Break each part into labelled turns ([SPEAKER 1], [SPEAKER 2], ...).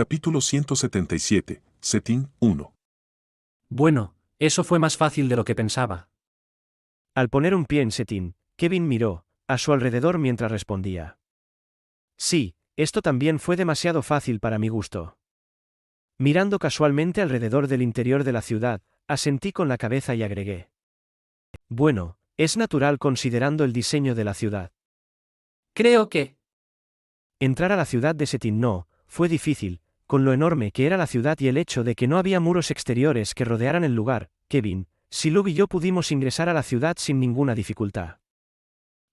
[SPEAKER 1] Capítulo 177, Setting 1.
[SPEAKER 2] Bueno, eso fue más fácil de lo que pensaba.
[SPEAKER 3] Al poner un pie en Setting, Kevin miró a su alrededor mientras respondía. Sí, esto también fue demasiado fácil para mi gusto. Mirando casualmente alrededor del interior de la ciudad, asentí con la cabeza y agregué. Bueno, es natural considerando el diseño de la ciudad.
[SPEAKER 2] Creo que...
[SPEAKER 3] Entrar a la ciudad de Setting no fue difícil, con lo enorme que era la ciudad y el hecho de que no había muros exteriores que rodearan el lugar. Kevin, Silub y yo pudimos ingresar a la ciudad sin ninguna dificultad.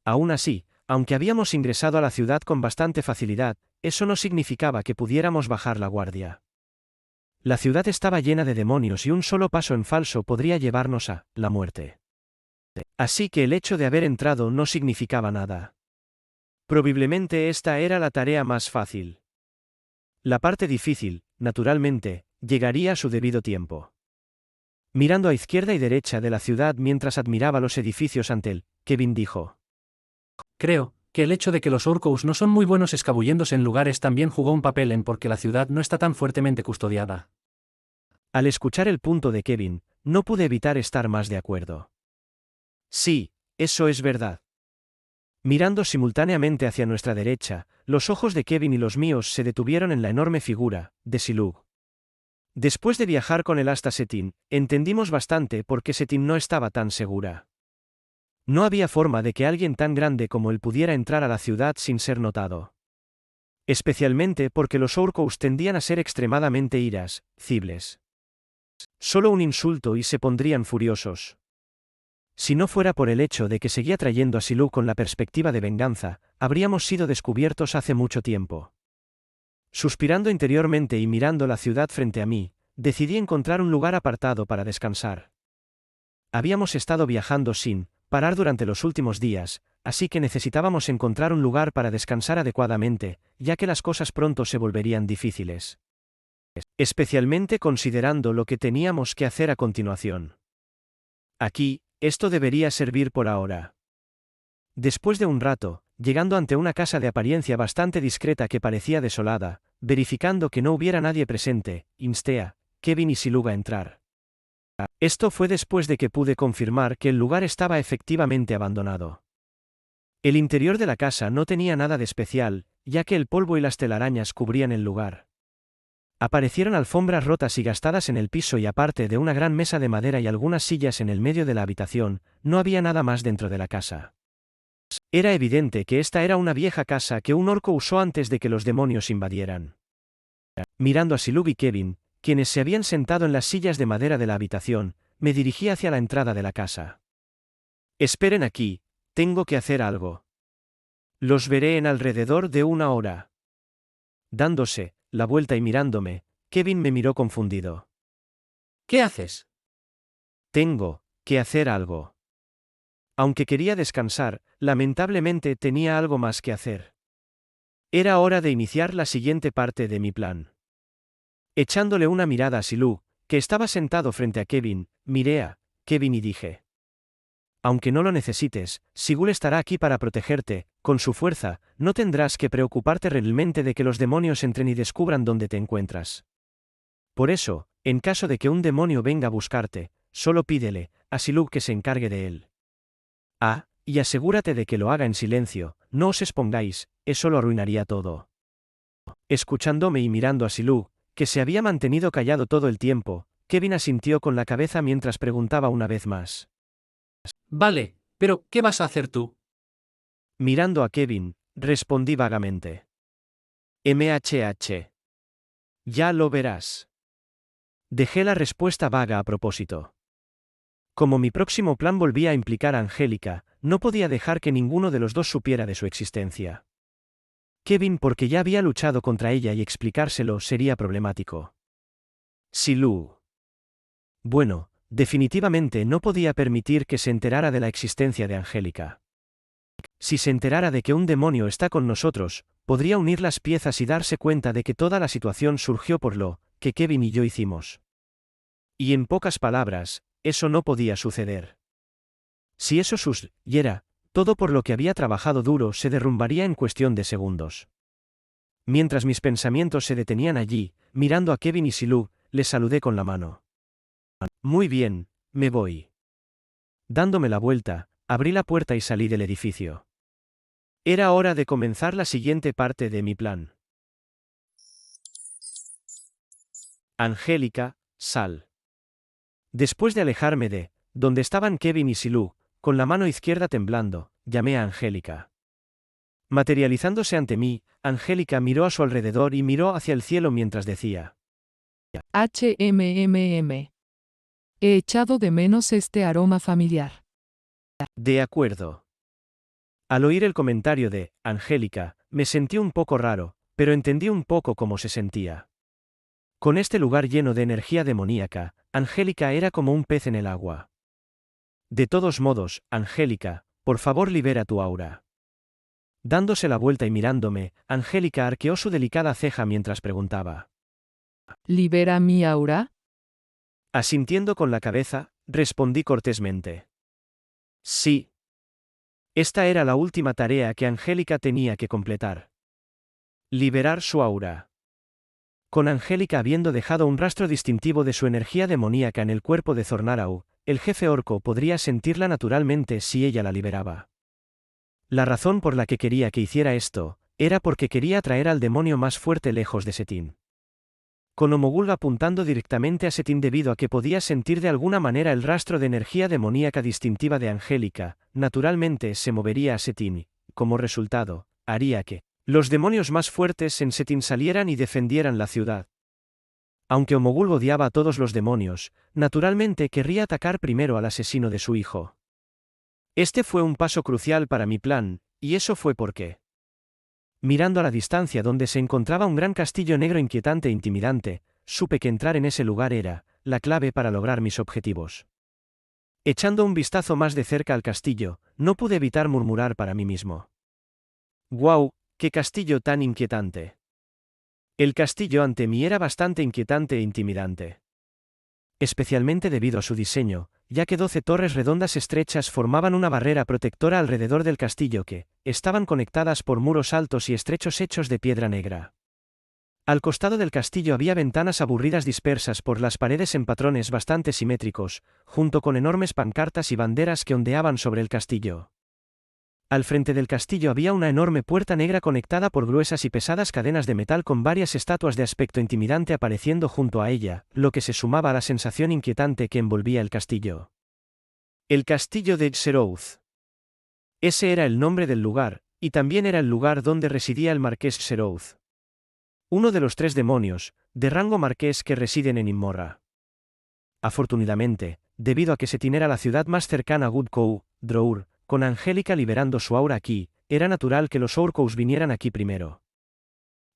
[SPEAKER 3] Aún así, aunque habíamos ingresado a la ciudad con bastante facilidad, eso no significaba que pudiéramos bajar la guardia. La ciudad estaba llena de demonios y un solo paso en falso podría llevarnos a la muerte. Así que el hecho de haber entrado no significaba nada. Probablemente esta era la tarea más fácil. La parte difícil, naturalmente, llegaría a su debido tiempo. Mirando a izquierda y derecha de la ciudad mientras admiraba los edificios ante él, Kevin dijo.
[SPEAKER 2] Creo que el hecho de que los Orcos no son muy buenos escabulléndose en lugares también jugó un papel en porque la ciudad no está tan fuertemente custodiada.
[SPEAKER 3] Al escuchar el punto de Kevin, no pude evitar estar más de acuerdo. Sí, eso es verdad. Mirando simultáneamente hacia nuestra derecha, los ojos de Kevin y los míos se detuvieron en la enorme figura de Silug. Después de viajar con él hasta Setting, entendimos bastante por qué Setting no estaba tan segura. No había forma de que alguien tan grande como él pudiera entrar a la ciudad sin ser notado. Especialmente porque los Orcos tendían a ser extremadamente irascibles. Solo un insulto y se pondrían furiosos. Si no fuera por el hecho de que seguía trayendo a Silug con la perspectiva de venganza, habríamos sido descubiertos hace mucho tiempo. Suspirando interiormente y mirando la ciudad frente a mí, decidí encontrar un lugar apartado para descansar. Habíamos estado viajando sin parar durante los últimos días, así que necesitábamos encontrar un lugar para descansar adecuadamente, ya que las cosas pronto se volverían difíciles. Especialmente considerando lo que teníamos que hacer a continuación. Aquí, esto debería servir por ahora. Después de un rato, llegando ante una casa de apariencia bastante discreta que parecía desolada, verificando que no hubiera nadie presente, insté a Kevin y Silug a entrar. Esto fue después de que pude confirmar que el lugar estaba efectivamente abandonado. El interior de la casa no tenía nada de especial, ya que el polvo y las telarañas cubrían el lugar. Aparecieron alfombras rotas y gastadas en el piso y aparte de una gran mesa de madera y algunas sillas en el medio de la habitación, no había nada más dentro de la casa. Era evidente que esta era una vieja casa que un orco usó antes de que los demonios invadieran. Mirando a Silug y Kevin, quienes se habían sentado en las sillas de madera de la habitación, me dirigí hacia la entrada de la casa. Esperen aquí, tengo que hacer algo. Los veré en alrededor de una hora. Dándose la vuelta y mirándome, Kevin me miró confundido.
[SPEAKER 2] ¿Qué haces?
[SPEAKER 3] Tengo que hacer algo. Aunque quería descansar, lamentablemente tenía algo más que hacer. Era hora de iniciar la siguiente parte de mi plan. Echándole una mirada a Silug, que estaba sentado frente a Kevin, miré a Kevin y dije. Aunque no lo necesites, Sigul estará aquí para protegerte, con su fuerza, no tendrás que preocuparte realmente de que los demonios entren y descubran dónde te encuentras. Por eso, en caso de que un demonio venga a buscarte, solo pídele a Silug que se encargue de él. Y asegúrate de que lo haga en silencio, no os expongáis, eso lo arruinaría todo. Escuchándome y mirando a Silug, que se había mantenido callado todo el tiempo, Kevin asintió con la cabeza mientras preguntaba una vez más.
[SPEAKER 2] Vale, pero ¿qué vas a hacer tú?
[SPEAKER 3] Mirando a Kevin, respondí vagamente. MHH. Ya lo verás. Dejé la respuesta vaga a propósito. Como mi próximo plan volvía a implicar a Angélica, no podía dejar que ninguno de los dos supiera de su existencia. Kevin porque ya había luchado contra ella y explicárselo sería problemático. Silug. Bueno, definitivamente no podía permitir que se enterara de la existencia de Angélica. Si se enterara de que un demonio está con nosotros, podría unir las piezas y darse cuenta de que toda la situación surgió por lo que Kevin y yo hicimos. Y en pocas palabras, eso no podía suceder. Si eso sucediera, todo por lo que había trabajado duro se derrumbaría en cuestión de segundos. Mientras mis pensamientos se detenían allí, mirando a Kevin y Silu, les saludé con la mano. Muy bien, me voy. Dándome la vuelta, abrí la puerta y salí del edificio. Era hora de comenzar la siguiente parte de mi plan. Angélica, sal. Después de alejarme de donde estaban Kevin y Silu, con la mano izquierda temblando, llamé a Angélica. Materializándose ante mí, Angélica miró a su alrededor y miró hacia el cielo mientras decía:
[SPEAKER 4] HMMM. He echado de menos este aroma familiar.
[SPEAKER 3] De acuerdo. Al oír el comentario de Angélica, me sentí un poco raro, pero entendí un poco cómo se sentía. Con este lugar lleno de energía demoníaca, Angélica era como un pez en el agua. De todos modos, Angélica, por favor libera tu aura. Dándose la vuelta y mirándome, Angélica arqueó su delicada ceja mientras preguntaba.
[SPEAKER 4] ¿Libera mi aura?
[SPEAKER 3] Asintiendo con la cabeza, respondí cortésmente. Sí. Esta era la última tarea que Angélica tenía que completar. Liberar su aura. Con Angélica habiendo dejado un rastro distintivo de su energía demoníaca en el cuerpo de Zornarau, el jefe orco podría sentirla naturalmente si ella la liberaba. La razón por la que quería que hiciera esto, era porque quería atraer al demonio más fuerte lejos de Setin. Con Omogul apuntando directamente a Setin debido a que podía sentir de alguna manera el rastro de energía demoníaca distintiva de Angélica, naturalmente se movería a Setin y, como resultado, haría que los demonios más fuertes en Setin salieran y defendieran la ciudad. Aunque Omogul odiaba a todos los demonios, naturalmente querría atacar primero al asesino de su hijo. Este fue un paso crucial para mi plan, y eso fue porque, mirando a la distancia donde se encontraba un gran castillo negro inquietante e intimidante, supe que entrar en ese lugar era la clave para lograr mis objetivos. Echando un vistazo más de cerca al castillo, no pude evitar murmurar para mí mismo: ¡Guau! ¡Qué castillo tan inquietante! El castillo ante mí era bastante inquietante e intimidante. Especialmente debido a su diseño, ya que 12 torres redondas estrechas formaban una barrera protectora alrededor del castillo que estaban conectadas por muros altos y estrechos hechos de piedra negra. Al costado del castillo había ventanas aburridas dispersas por las paredes en patrones bastante simétricos, junto con enormes pancartas y banderas que ondeaban sobre el castillo. Al frente del castillo había una enorme puerta negra conectada por gruesas y pesadas cadenas de metal con varias estatuas de aspecto intimidante apareciendo junto a ella, lo que se sumaba a la sensación inquietante que envolvía el castillo. El castillo de Xerouth. Ese era el nombre del lugar, y también era el lugar donde residía el marqués Xerouth. Uno de los 3 demonios, de rango marqués que residen en Immorra. Afortunadamente, debido a que Setin era la ciudad más cercana a Goodcow, Drour, con Angélica liberando su aura aquí, era natural que los Orcos vinieran aquí primero.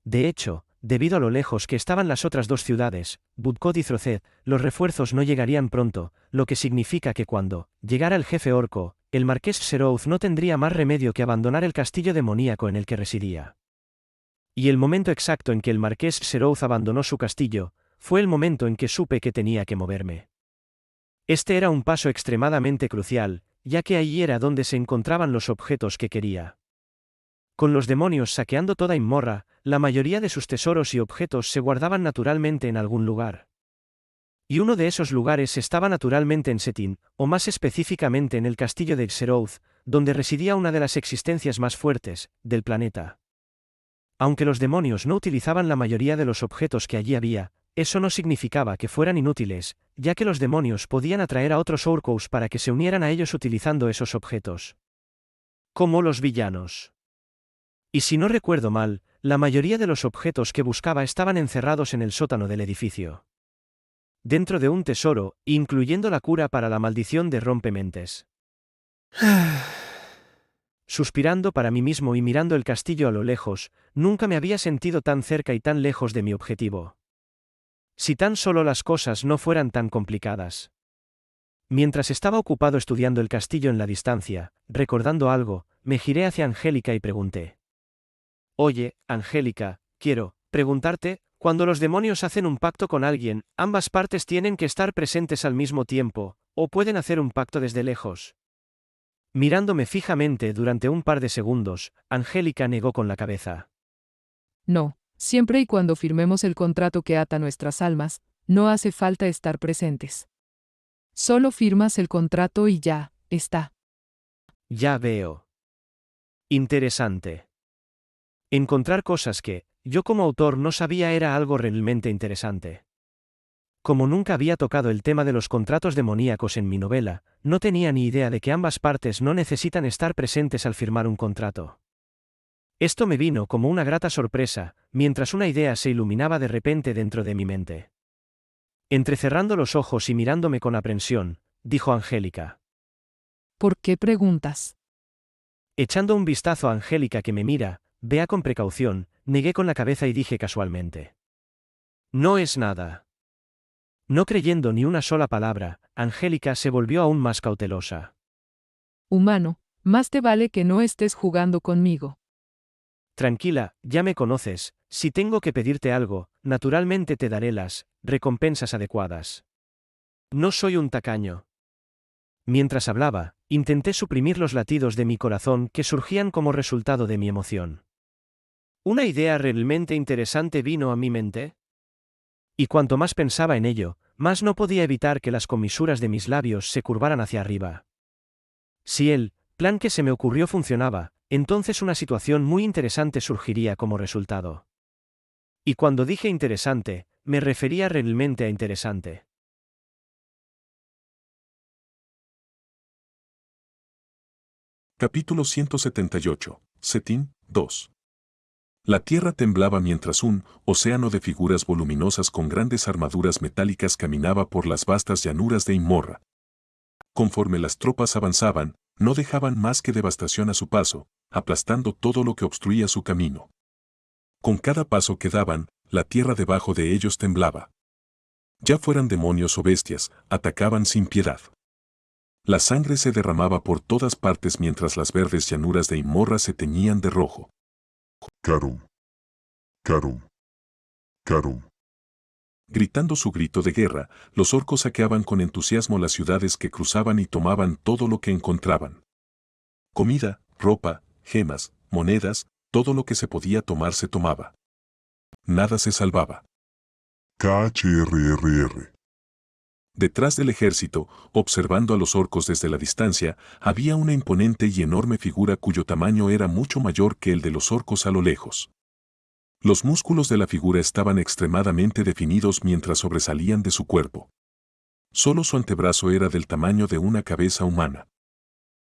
[SPEAKER 3] De hecho, debido a lo lejos que estaban las otras 2 ciudades, Budcod y Throced, los refuerzos no llegarían pronto, lo que significa que cuando llegara el jefe orco, el marqués Xerouth no tendría más remedio que abandonar el castillo demoníaco en el que residía. Y el momento exacto en que el marqués Xerouth abandonó su castillo, fue el momento en que supe que tenía que moverme. Este era un paso extremadamente crucial, ya que allí era donde se encontraban los objetos que quería. Con los demonios saqueando toda Immorra, la mayoría de sus tesoros y objetos se guardaban naturalmente en algún lugar. Y uno de esos lugares estaba naturalmente en Setin, o más específicamente en el castillo de Xerouth, donde residía una de las existencias más fuertes del planeta. Aunque los demonios no utilizaban la mayoría de los objetos que allí había, eso no significaba que fueran inútiles, ya que los demonios podían atraer a otros Orcos para que se unieran a ellos utilizando esos objetos. Como los villanos. Y si no recuerdo mal, la mayoría de los objetos que buscaba estaban encerrados en el sótano del edificio. Dentro de un tesoro, incluyendo la cura para la maldición de rompementes. Suspirando para mí mismo y mirando el castillo a lo lejos, nunca me había sentido tan cerca y tan lejos de mi objetivo. Si tan solo las cosas no fueran tan complicadas. Mientras estaba ocupado estudiando el castillo en la distancia, recordando algo, me giré hacia Angélica y pregunté: Oye, Angélica, quiero preguntarte, cuando los demonios hacen un pacto con alguien, ¿ambas partes tienen que estar presentes al mismo tiempo, o pueden hacer un pacto desde lejos? Mirándome fijamente durante un par de segundos, Angélica negó con la cabeza.
[SPEAKER 4] No, Siempre y cuando firmemos el contrato que ata nuestras almas, no hace falta estar presentes. Solo firmas el contrato y ya, está.
[SPEAKER 3] Ya veo. Interesante. Encontrar cosas que, yo como autor no sabía era algo realmente interesante. Como nunca había tocado el tema de los contratos demoníacos en mi novela, no tenía ni idea de que ambas partes no necesitan estar presentes al firmar un contrato. Esto me vino como una grata sorpresa, mientras una idea se iluminaba de repente dentro de mi mente. Entrecerrando los ojos y mirándome con aprensión, dijo Angélica.
[SPEAKER 4] ¿Por qué preguntas?
[SPEAKER 3] Echando un vistazo a Angélica que me mira, vea con precaución, negué con la cabeza y dije casualmente. No es nada. No creyendo ni una sola palabra, Angélica se volvió aún más cautelosa.
[SPEAKER 4] Humano, más te vale que no estés jugando conmigo.
[SPEAKER 3] Tranquila, ya me conoces, si tengo que pedirte algo, naturalmente te daré las recompensas adecuadas. No soy un tacaño. Mientras hablaba, intenté suprimir los latidos de mi corazón que surgían como resultado de mi emoción. Una idea realmente interesante vino a mi mente. Y cuanto más pensaba en ello, más no podía evitar que las comisuras de mis labios se curvaran hacia arriba. Si el plan que se me ocurrió funcionaba, entonces una situación muy interesante surgiría como resultado. Y cuando dije interesante, me refería realmente a interesante.
[SPEAKER 1] Capítulo 178. Setting 2. La tierra temblaba mientras un océano de figuras voluminosas con grandes armaduras metálicas caminaba por las vastas llanuras de Imorra. Conforme las tropas avanzaban, no dejaban más que devastación a su paso, aplastando todo lo que obstruía su camino. Con cada paso que daban, la tierra debajo de ellos temblaba. Ya fueran demonios o bestias, atacaban sin piedad. La sangre se derramaba por todas partes mientras las verdes llanuras de Imorra se teñían de rojo.
[SPEAKER 5] Carum. Carum. Carum.
[SPEAKER 1] Gritando su grito de guerra, los orcos saqueaban con entusiasmo las ciudades que cruzaban y tomaban todo lo que encontraban. Comida, ropa, gemas, monedas, todo lo que se podía tomar se tomaba. Nada se salvaba.
[SPEAKER 5] KHRRR.
[SPEAKER 1] Detrás del ejército, observando a los orcos desde la distancia, había una imponente y enorme figura cuyo tamaño era mucho mayor que el de los orcos a lo lejos. Los músculos de la figura estaban extremadamente definidos mientras sobresalían de su cuerpo. Solo su antebrazo era del tamaño de una cabeza humana.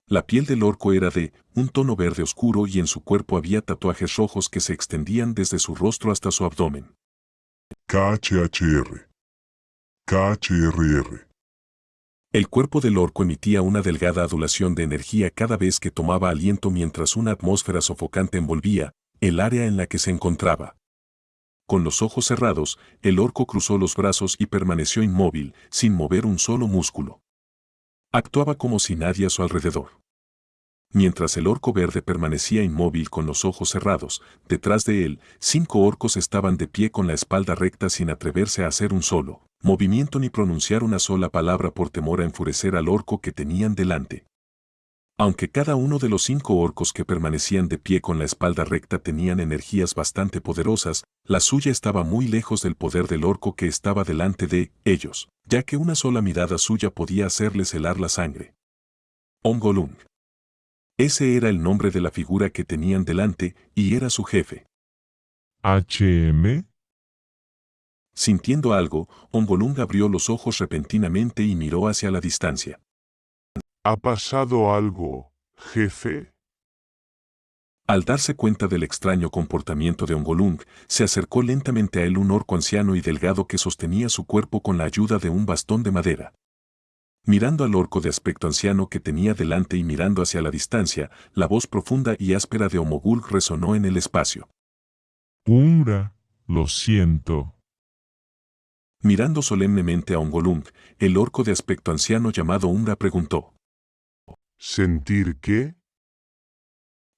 [SPEAKER 1] La piel del orco era de un tono verde oscuro y en su cuerpo había tatuajes rojos que se extendían desde su rostro hasta su abdomen.
[SPEAKER 5] KHHR. KHRR.
[SPEAKER 1] El cuerpo del orco emitía una delgada adulación de energía cada vez que tomaba aliento mientras una atmósfera sofocante envolvía el área en la que se encontraba. Con los ojos cerrados, el orco cruzó los brazos y permaneció inmóvil, sin mover un solo músculo. Actuaba como si nadie a su alrededor. Mientras el orco verde permanecía inmóvil con los ojos cerrados, detrás de él, 5 orcos estaban de pie con la espalda recta sin atreverse a hacer un solo movimiento ni pronunciar una sola palabra por temor a enfurecer al orco que tenían delante. Aunque cada uno de los 5 orcos que permanecían de pie con la espalda recta tenían energías bastante poderosas, la suya estaba muy lejos del poder del orco que estaba delante de ellos, ya que una sola mirada suya podía hacerles helar la sangre. Ongolung. Ese era el nombre de la figura que tenían delante, y era su jefe.
[SPEAKER 5] HM.
[SPEAKER 1] Sintiendo algo, Ongolung abrió los ojos repentinamente y miró hacia la distancia.
[SPEAKER 5] ¿Ha pasado algo, jefe?
[SPEAKER 1] Al darse cuenta del extraño comportamiento de Ongolung, se acercó lentamente a él un orco anciano y delgado que sostenía su cuerpo con la ayuda de un bastón de madera. Mirando al orco de aspecto anciano que tenía delante y mirando hacia la distancia, la voz profunda y áspera de Omogulg resonó en el espacio.
[SPEAKER 5] Umbra, lo siento.
[SPEAKER 1] Mirando solemnemente a Ongolung, el orco de aspecto anciano llamado Umbra preguntó.
[SPEAKER 5] ¿Sentir qué?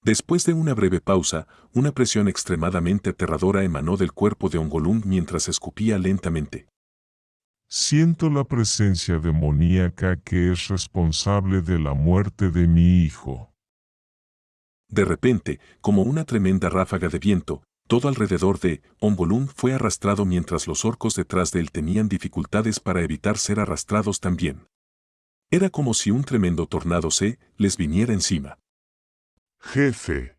[SPEAKER 1] Después de una breve pausa, una presión extremadamente aterradora emanó del cuerpo de Ongolung mientras escupía lentamente.
[SPEAKER 5] Siento la presencia demoníaca que es responsable de la muerte de mi hijo.
[SPEAKER 1] De repente, como una tremenda ráfaga de viento, Todo alrededor de Ombolung fue arrastrado mientras los orcos detrás de él tenían dificultades para evitar ser arrastrados también. Era como si un tremendo tornado les viniera encima.
[SPEAKER 5] Jefe.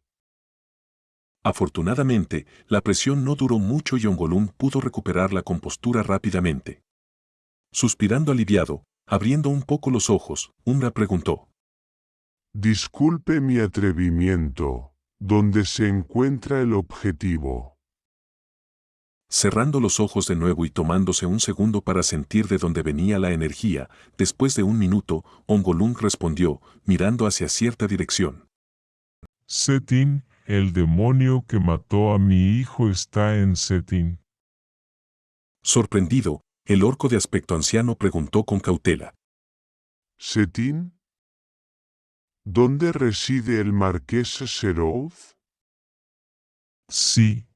[SPEAKER 1] Afortunadamente, la presión no duró mucho y Ombolung pudo recuperar la compostura rápidamente. Suspirando aliviado, abriendo un poco los ojos, Umbra preguntó.
[SPEAKER 5] Disculpe mi atrevimiento. ¿Dónde se encuentra el objetivo?
[SPEAKER 1] Cerrando los ojos de nuevo y tomándose un segundo para sentir de dónde venía la energía, después de un minuto, Ombolung respondió, mirando hacia cierta dirección.
[SPEAKER 5] Setin, el demonio que mató a mi hijo está en Setin.
[SPEAKER 1] Sorprendido, el orco de aspecto anciano preguntó con cautela.
[SPEAKER 5] ¿Setin? ¿Dónde reside el marqués Seroth? Sí.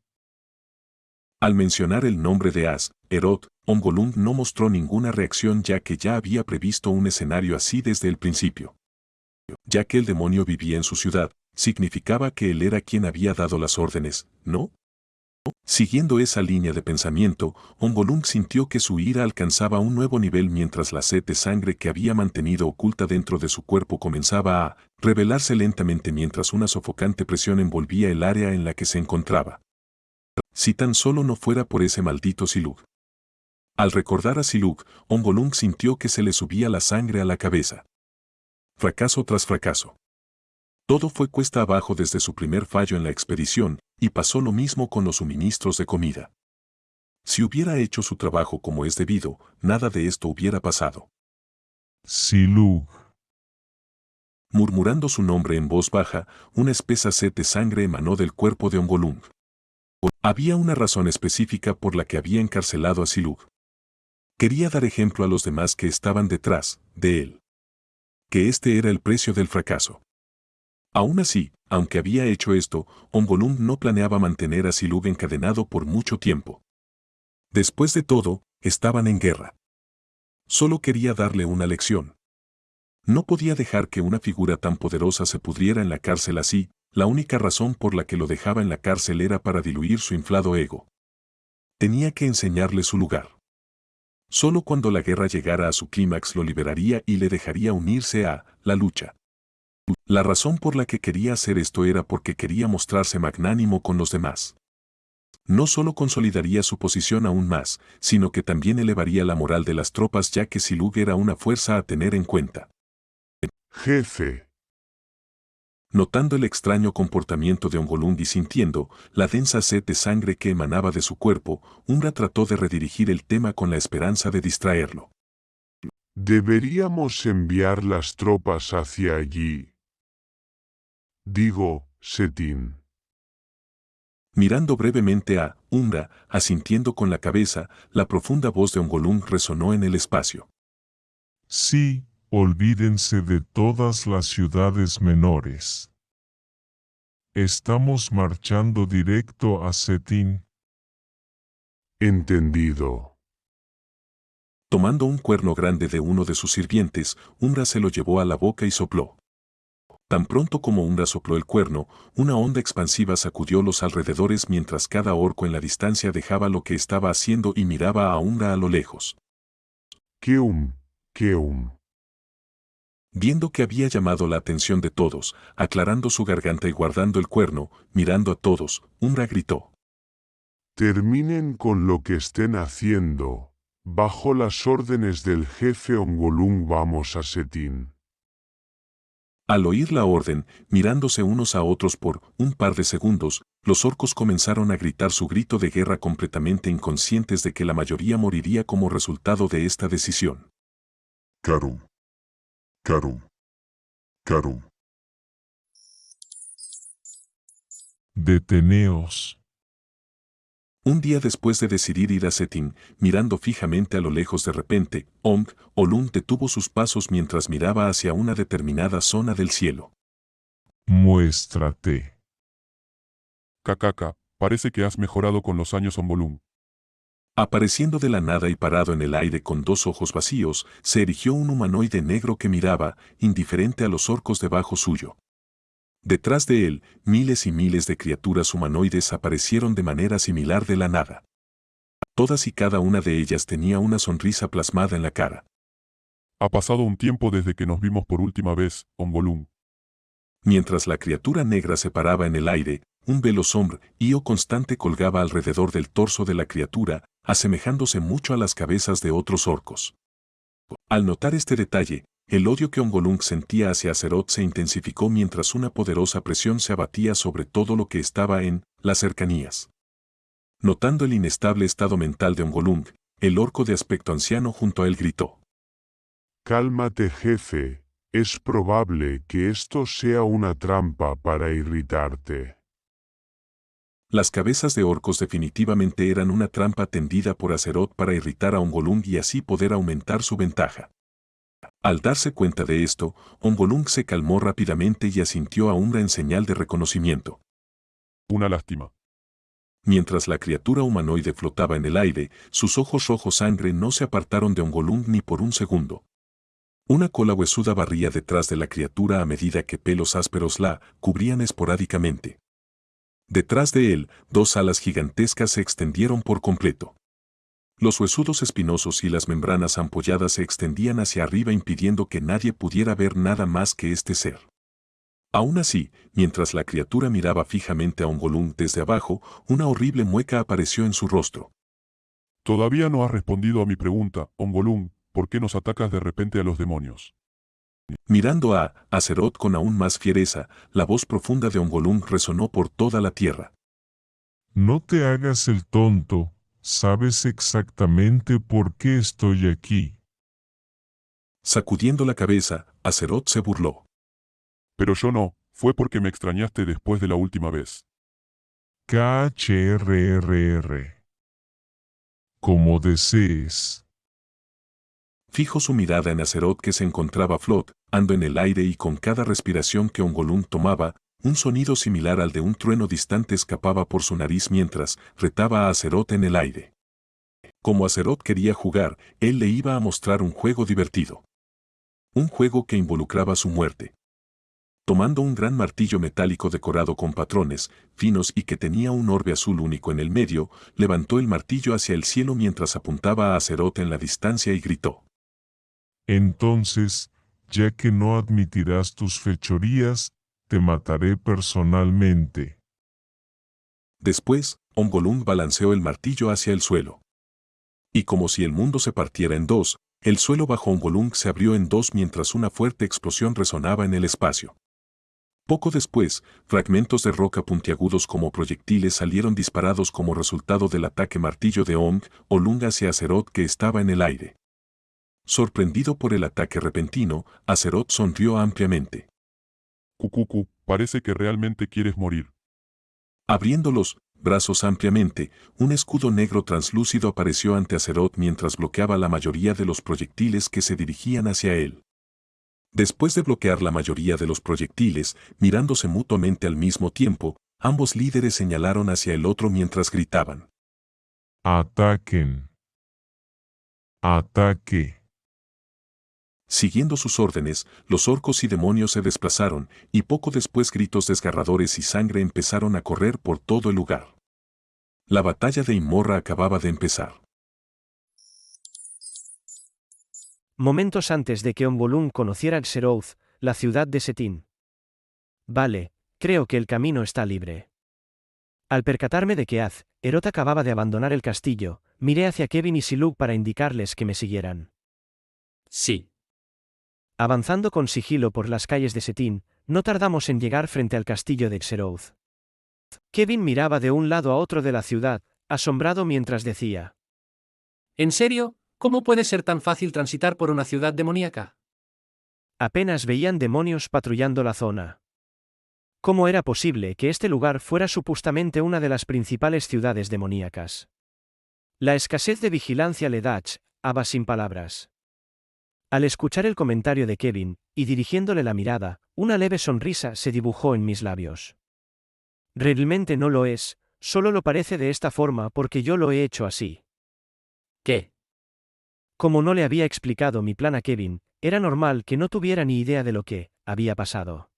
[SPEAKER 1] Al mencionar el nombre de Erod, Ombolung no mostró ninguna reacción ya que ya había previsto un escenario así desde el principio. Ya que el demonio vivía en su ciudad, significaba que él era quien había dado las órdenes, ¿no? Siguiendo esa línea de pensamiento, Ombolung sintió que su ira alcanzaba un nuevo nivel mientras la sed de sangre que había mantenido oculta dentro de su cuerpo comenzaba a revelarse lentamente mientras una sofocante presión envolvía el área en la que se encontraba. Si tan solo no fuera por ese maldito Silug. Al recordar a Silug, Ombolung sintió que se le subía la sangre a la cabeza. Fracaso tras fracaso. Todo fue cuesta abajo desde su primer fallo en la expedición, y pasó lo mismo con los suministros de comida. Si hubiera hecho su trabajo como es debido, nada de esto hubiera pasado.
[SPEAKER 5] Silug.
[SPEAKER 1] Murmurando su nombre en voz baja, una espesa sed de sangre emanó del cuerpo de Ombolung. Había una razón específica por la que había encarcelado a Silug. Quería dar ejemplo a los demás que estaban detrás de él. Que este era el precio del fracaso. Aún así, aunque había hecho esto, Ombolung no planeaba mantener a Silug encadenado por mucho tiempo. Después de todo, estaban en guerra. Solo quería darle una lección. No podía dejar que una figura tan poderosa se pudriera en la cárcel así. La única razón por la que lo dejaba en la cárcel era para diluir su inflado ego. Tenía que enseñarle su lugar. Solo cuando la guerra llegara a su clímax lo liberaría y le dejaría unirse a la lucha. La razón por la que quería hacer esto era porque quería mostrarse magnánimo con los demás. No solo consolidaría su posición aún más, sino que también elevaría la moral de las tropas ya que Silug era una fuerza a tener en cuenta.
[SPEAKER 5] Jefe.
[SPEAKER 1] Notando el extraño comportamiento de Ombolung y sintiendo la densa sed de sangre que emanaba de su cuerpo, Umbra trató de redirigir el tema con la esperanza de distraerlo.
[SPEAKER 5] Deberíamos enviar las tropas hacia allí. Digo, Setin.
[SPEAKER 1] Mirando brevemente a Umbra, asintiendo con la cabeza, la profunda voz de Ombolung resonó en el espacio.
[SPEAKER 5] Sí, olvídense de todas las ciudades menores. Estamos marchando directo a Setin. Entendido.
[SPEAKER 1] Tomando un cuerno grande de uno de sus sirvientes, Umbra se lo llevó a la boca y sopló. Tan pronto como Umbra sopló el cuerno, una onda expansiva sacudió los alrededores mientras cada orco en la distancia dejaba lo que estaba haciendo y miraba a Umbra a lo lejos.
[SPEAKER 5] Keum.
[SPEAKER 1] Viendo que había llamado la atención de todos, aclarando su garganta y guardando el cuerno, mirando a todos, Umbra gritó.
[SPEAKER 5] Terminen con lo que estén haciendo. Bajo las órdenes del jefe Ombolung vamos a Setin.
[SPEAKER 1] Al oír la orden, mirándose unos a otros por un par de segundos, los orcos comenzaron a gritar su grito de guerra completamente inconscientes de que la mayoría moriría como resultado de esta decisión.
[SPEAKER 5] Karum. Deteneos.
[SPEAKER 1] Un día después de decidir ir a Setin, mirando fijamente a lo lejos de repente, Ombolung detuvo sus pasos mientras miraba hacia una determinada zona del cielo.
[SPEAKER 5] Muéstrate.
[SPEAKER 6] Kakaka, parece que has mejorado con los años, Ombolung.
[SPEAKER 1] Apareciendo de la nada y parado en el aire con dos ojos vacíos, se erigió un humanoide negro que miraba, indiferente a los orcos debajo suyo. Detrás de él, miles y miles de criaturas humanoides aparecieron de manera similar de la nada. Todas y cada una de ellas tenía una sonrisa plasmada en la cara.
[SPEAKER 6] Ha pasado un tiempo desde que nos vimos por última vez, Ongolum.
[SPEAKER 1] Mientras la criatura negra se paraba en el aire, un velo sombrío constante colgaba alrededor del torso de la criatura, asemejándose mucho a las cabezas de otros orcos. Al notar este detalle, el odio que Ongolung sentía hacia Azeroth se intensificó mientras una poderosa presión se abatía sobre todo lo que estaba en las cercanías. Notando el inestable estado mental de Ongolung, el orco de aspecto anciano junto a él gritó:
[SPEAKER 5] Cálmate, jefe. Es probable que esto sea una trampa para irritarte.
[SPEAKER 1] Las cabezas de orcos definitivamente eran una trampa tendida por Azeroth para irritar a Ongolung y así poder aumentar su ventaja. Al darse cuenta de esto, Ongolung se calmó rápidamente y asintió a Umbra en señal de reconocimiento.
[SPEAKER 6] Una lástima.
[SPEAKER 1] Mientras la criatura humanoide flotaba en el aire, sus ojos rojos sangre no se apartaron de Ongolung ni por un segundo. Una cola huesuda barría detrás de la criatura a medida que pelos ásperos la cubrían esporádicamente. Detrás de él, dos alas gigantescas se extendieron por completo. Los huesudos espinosos y las membranas ampolladas se extendían hacia arriba impidiendo que nadie pudiera ver nada más que este ser. Aún así, mientras la criatura miraba fijamente a Ongolung desde abajo, una horrible mueca apareció en su rostro.
[SPEAKER 6] Todavía no has respondido a mi pregunta, Ongolum, ¿por qué nos atacas de repente a los demonios?
[SPEAKER 1] Mirando a Azeroth con aún más fiereza, la voz profunda de Ongolung resonó por toda la tierra.
[SPEAKER 5] No te hagas el tonto, sabes exactamente por qué estoy aquí.
[SPEAKER 1] Sacudiendo la cabeza, Azeroth se burló.
[SPEAKER 6] Pero yo no, fue porque me extrañaste después de la última vez.
[SPEAKER 5] KHRRR. Como desees.
[SPEAKER 1] Fijo su mirada en Azeroth que se encontraba flotando en el aire y con cada respiración que Ongolung tomaba, un sonido similar al de un trueno distante escapaba por su nariz mientras retaba a Azeroth en el aire. Como Azeroth quería jugar, él le iba a mostrar un juego divertido. Un juego que involucraba su muerte. Tomando un gran martillo metálico decorado con patrones finos y que tenía un orbe azul único en el medio, levantó el martillo hacia el cielo mientras apuntaba a Azeroth en la distancia y gritó:
[SPEAKER 5] Entonces, ya que no admitirás tus fechorías, te mataré personalmente.
[SPEAKER 1] Después, Ongolung balanceó el martillo hacia el suelo. Y como si el mundo se partiera en dos, el suelo bajo Ongolung se abrió en dos mientras una fuerte explosión resonaba en el espacio. Poco después, fragmentos de roca puntiagudos como proyectiles salieron disparados como resultado del ataque martillo de Ongolung hacia Azeroth que estaba en el aire. Sorprendido por el ataque repentino, Azeroth sonrió ampliamente.
[SPEAKER 6] Cucucu, parece que realmente quieres morir.
[SPEAKER 1] Abriendo los brazos ampliamente, un escudo negro translúcido apareció ante Azeroth mientras bloqueaba la mayoría de los proyectiles que se dirigían hacia él. Después de bloquear la mayoría de los proyectiles, mirándose mutuamente al mismo tiempo, ambos líderes señalaron hacia el otro mientras gritaban:
[SPEAKER 5] Ataquen. Ataque.
[SPEAKER 1] Siguiendo sus órdenes, los orcos y demonios se desplazaron, y poco después gritos desgarradores y sangre empezaron a correr por todo el lugar. La batalla de Imorra acababa de empezar.
[SPEAKER 3] Momentos antes de que Ongolung conociera Xeroth, la ciudad de Setin. Vale, creo que el camino está libre. Al percatarme de que Azeroth acababa de abandonar el castillo, miré hacia Kevin y Siluk para indicarles que me siguieran.
[SPEAKER 2] Sí.
[SPEAKER 3] Avanzando con sigilo por las calles de Setin, no tardamos en llegar frente al castillo de Xeroth. Kevin miraba de un lado a otro de la ciudad, asombrado mientras decía:
[SPEAKER 2] ¿En serio? ¿Cómo puede ser tan fácil transitar por una ciudad demoníaca?
[SPEAKER 3] Apenas veían demonios patrullando la zona. ¿Cómo era posible que este lugar fuera supuestamente una de las principales ciudades demoníacas? La escasez de vigilancia le daba sin palabras. Al escuchar el comentario de Kevin, y dirigiéndole la mirada, una leve sonrisa se dibujó en mis labios. Realmente no lo es, solo lo parece de esta forma porque yo lo he hecho así.
[SPEAKER 2] ¿Qué?
[SPEAKER 3] Como no le había explicado mi plan a Kevin, era normal que no tuviera ni idea de lo que había pasado.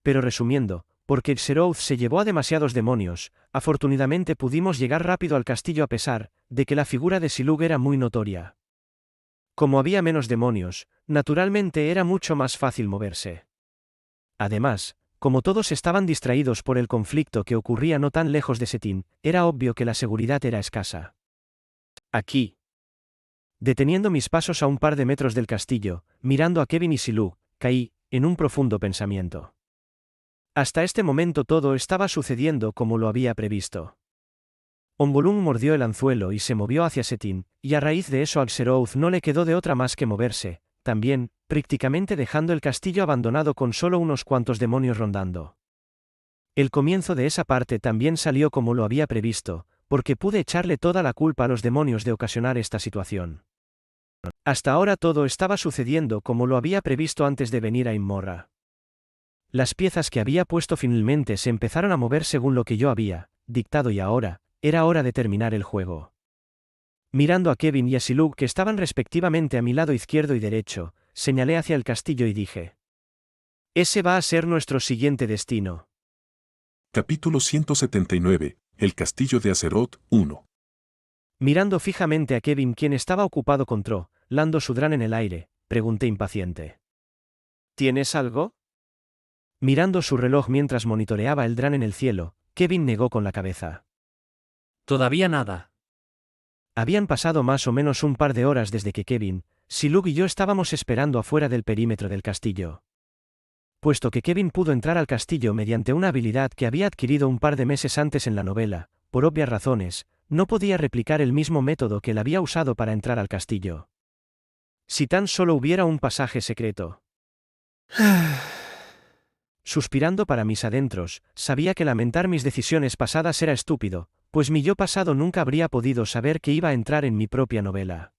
[SPEAKER 3] pero resumiendo, porque Xeroth se llevó a demasiados demonios, afortunadamente pudimos llegar rápido al castillo a pesar de que la figura de Silug era muy notoria. Como había menos demonios, naturalmente era mucho más fácil moverse. Además, como todos estaban distraídos por el conflicto que ocurría no tan lejos de Setin, era obvio que la seguridad era escasa. Aquí. Deteniendo mis pasos a un par de metros del castillo, mirando a Kevin y Silug, caí en un profundo pensamiento. Hasta este momento todo estaba sucediendo como lo había previsto. Ombolung mordió el anzuelo y se movió hacia Setin, y a raíz de eso a Xeroth no le quedó de otra más que moverse, también, prácticamente dejando el castillo abandonado con solo unos cuantos demonios rondando. El comienzo de esa parte también salió como lo había previsto, porque pude echarle toda la culpa a los demonios de ocasionar esta situación. Hasta ahora todo estaba sucediendo como lo había previsto antes de venir a Imorra. Las piezas que había puesto finalmente se empezaron a mover según lo que yo había dictado y ahora, era hora de terminar el juego. Mirando a Kevin y a Silug que estaban respectivamente a mi lado izquierdo y derecho, señalé hacia el castillo y dije: ese va a ser nuestro siguiente destino.
[SPEAKER 1] Capítulo 179. El castillo de Azeroth 1.
[SPEAKER 3] Mirando fijamente a Kevin quien estaba ocupado controlando su dran en el aire, pregunté impaciente: ¿tienes algo? Mirando su reloj mientras monitoreaba el dran en el cielo, Kevin negó con la cabeza.
[SPEAKER 2] Todavía nada.
[SPEAKER 3] Habían pasado más o menos un par de horas desde que Kevin, Silug y yo estábamos esperando afuera del perímetro del castillo. Puesto que Kevin pudo entrar al castillo mediante una habilidad que había adquirido un par de meses antes en la novela, por obvias razones, no podía replicar el mismo método que él había usado para entrar al castillo. Si tan solo hubiera un pasaje secreto. Suspirando para mis adentros, sabía que lamentar mis decisiones pasadas era estúpido, pues mi yo pasado nunca habría podido saber que iba a entrar en mi propia novela.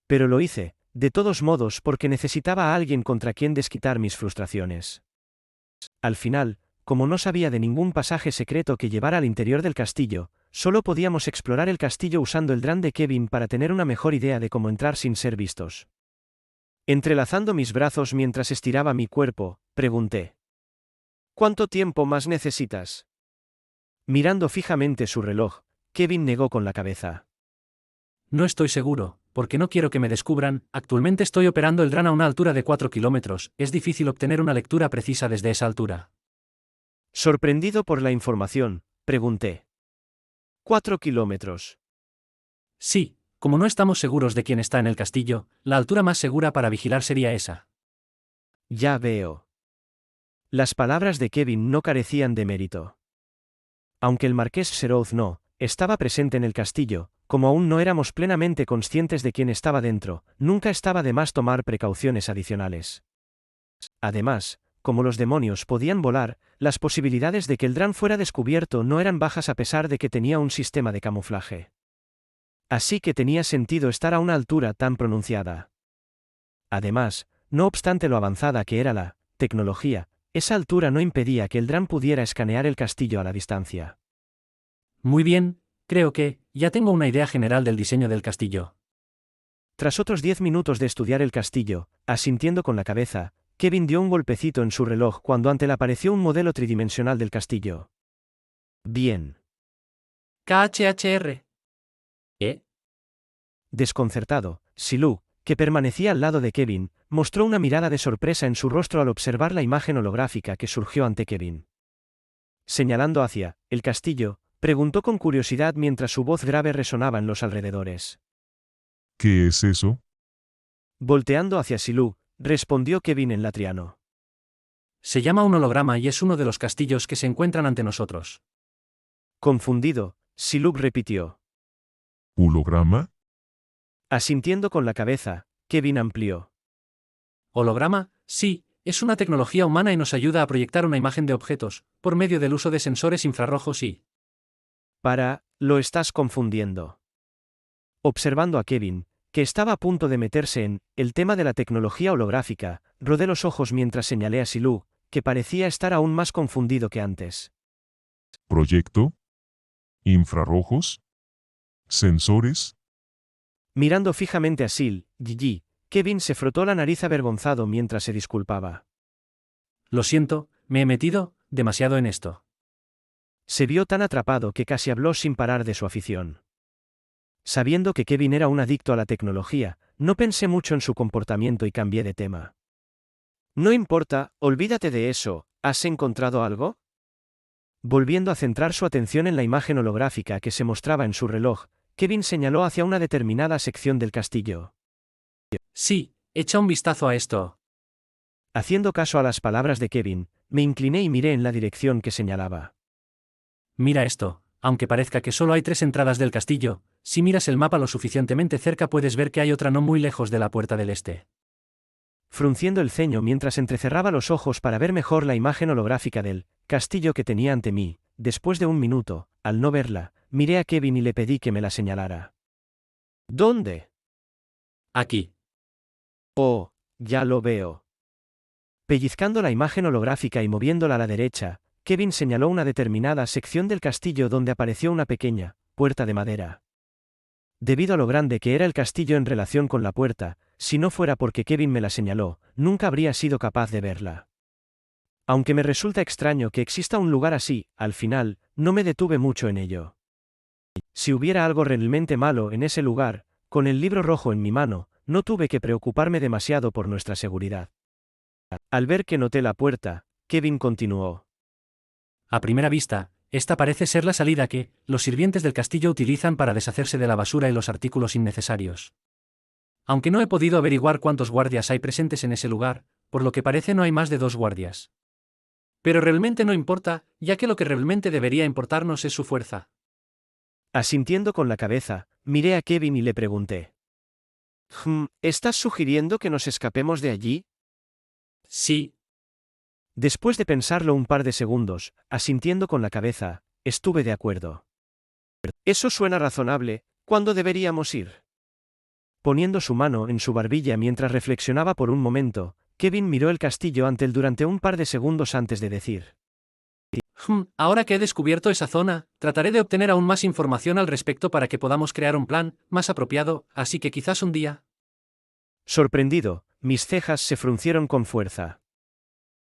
[SPEAKER 3] Pero lo hice, de todos modos, porque necesitaba a alguien contra quien desquitar mis frustraciones. Al final, como no sabía de ningún pasaje secreto que llevara al interior del castillo, solo podíamos explorar el castillo usando el dran de Kevin para tener una mejor idea de cómo entrar sin ser vistos. Entrelazando mis brazos mientras estiraba mi cuerpo, pregunté: ¿cuánto tiempo más necesitas? Mirando fijamente su reloj, Kevin negó con la cabeza.
[SPEAKER 2] No estoy seguro, porque no quiero que me descubran. Actualmente estoy operando el dran a una altura de 4 kilómetros, es difícil obtener una lectura precisa desde esa altura.
[SPEAKER 3] Sorprendido por la información, pregunté: ¿4 kilómetros?
[SPEAKER 2] Sí, como no estamos seguros de quién está en el castillo, la altura más segura para vigilar sería esa.
[SPEAKER 3] Ya veo. Las palabras de Kevin no carecían de mérito. Aunque el marqués Xeroth no estaba presente en el castillo, como aún no éramos plenamente conscientes de quién estaba dentro, nunca estaba de más tomar precauciones adicionales. Además, como los demonios podían volar, las posibilidades de que el dran fuera descubierto no eran bajas a pesar de que tenía un sistema de camuflaje. Así que tenía sentido estar a una altura tan pronunciada. Además, no obstante lo avanzada que era la tecnología, esa altura no impedía que el dran pudiera escanear el castillo a la distancia.
[SPEAKER 2] Muy bien, creo que ya tengo una idea general del diseño del castillo.
[SPEAKER 3] Tras otros 10 minutos de estudiar el castillo, asintiendo con la cabeza, Kevin dio un golpecito en su reloj cuando ante él apareció un modelo tridimensional del castillo. Bien.
[SPEAKER 2] KHHR. ¿Eh?
[SPEAKER 3] Desconcertado, Silug, que permanecía al lado de Kevin, mostró una mirada de sorpresa en su rostro al observar la imagen holográfica que surgió ante Kevin. Señalando hacia el castillo, preguntó con curiosidad mientras su voz grave resonaba en los alrededores.
[SPEAKER 6] ¿Qué es eso?
[SPEAKER 3] Volteando hacia Silug, respondió Kevin en latriano.
[SPEAKER 2] Se llama un holograma y es uno de los castillos que se encuentran ante nosotros.
[SPEAKER 3] Confundido, Silug repitió.
[SPEAKER 6] ¿Holograma?
[SPEAKER 3] Asintiendo con la cabeza, Kevin amplió.
[SPEAKER 2] ¿Holograma? Sí, es una tecnología humana y nos ayuda a proyectar una imagen de objetos, por medio del uso de sensores infrarrojos y...
[SPEAKER 3] Lo estás confundiendo. Observando a Kevin, que estaba a punto de meterse en el tema de la tecnología holográfica, rodé los ojos mientras señalé a Silug, que parecía estar aún más confundido que antes.
[SPEAKER 6] ¿Proyecto? ¿Infrarrojos? ¿Sensores?
[SPEAKER 3] Mirando fijamente a Gigi, Kevin se frotó la nariz avergonzado mientras se disculpaba.
[SPEAKER 2] Lo siento, me he metido demasiado en esto.
[SPEAKER 3] Se vio tan atrapado que casi habló sin parar de su afición. Sabiendo que Kevin era un adicto a la tecnología, no pensé mucho en su comportamiento y cambié de tema. No importa, olvídate de eso, ¿has encontrado algo? Volviendo a centrar su atención en la imagen holográfica que se mostraba en su reloj, Kevin señaló hacia una determinada sección del castillo.
[SPEAKER 2] Sí, echa un vistazo a esto.
[SPEAKER 3] Haciendo caso a las palabras de Kevin, me incliné y miré en la dirección que señalaba.
[SPEAKER 2] Mira esto, aunque parezca que solo hay 3 entradas del castillo, si miras el mapa lo suficientemente cerca puedes ver que hay otra no muy lejos de la puerta del este.
[SPEAKER 3] Frunciendo el ceño mientras entrecerraba los ojos para ver mejor la imagen holográfica del castillo que tenía ante mí, después de un minuto, al no verla, miré a Kevin y le pedí que me la señalara. ¿Dónde?
[SPEAKER 2] Aquí.
[SPEAKER 3] Oh, ya lo veo. Pellizcando la imagen holográfica y moviéndola a la derecha, Kevin señaló una determinada sección del castillo donde apareció una pequeña puerta de madera. Debido a lo grande que era el castillo en relación con la puerta, si no fuera porque Kevin me la señaló, nunca habría sido capaz de verla. Aunque me resulta extraño que exista un lugar así, al final, no me detuve mucho en ello. Si hubiera algo realmente malo en ese lugar, con el libro rojo en mi mano, no tuve que preocuparme demasiado por nuestra seguridad. Al ver que noté la puerta, Kevin continuó.
[SPEAKER 2] A primera vista, esta parece ser la salida que los sirvientes del castillo utilizan para deshacerse de la basura y los artículos innecesarios. Aunque no he podido averiguar cuántos guardias hay presentes en ese lugar, por lo que parece no hay más de 2 guardias. Pero realmente no importa, ya que lo que realmente debería importarnos es su fuerza.
[SPEAKER 3] Asintiendo con la cabeza, miré a Kevin y le pregunté. ¿Estás sugiriendo que nos escapemos de allí?
[SPEAKER 2] Sí.
[SPEAKER 3] Después de pensarlo un par de segundos, asintiendo con la cabeza, estuve de acuerdo. Eso suena razonable, ¿cuándo deberíamos ir? Poniendo su mano en su barbilla mientras reflexionaba por un momento, Kevin miró el castillo ante él durante un par de segundos antes de decir.
[SPEAKER 2] Ahora que he descubierto esa zona, trataré de obtener aún más información al respecto para que podamos crear un plan más apropiado, así que quizás un día.
[SPEAKER 3] Sorprendido, mis cejas se fruncieron con fuerza.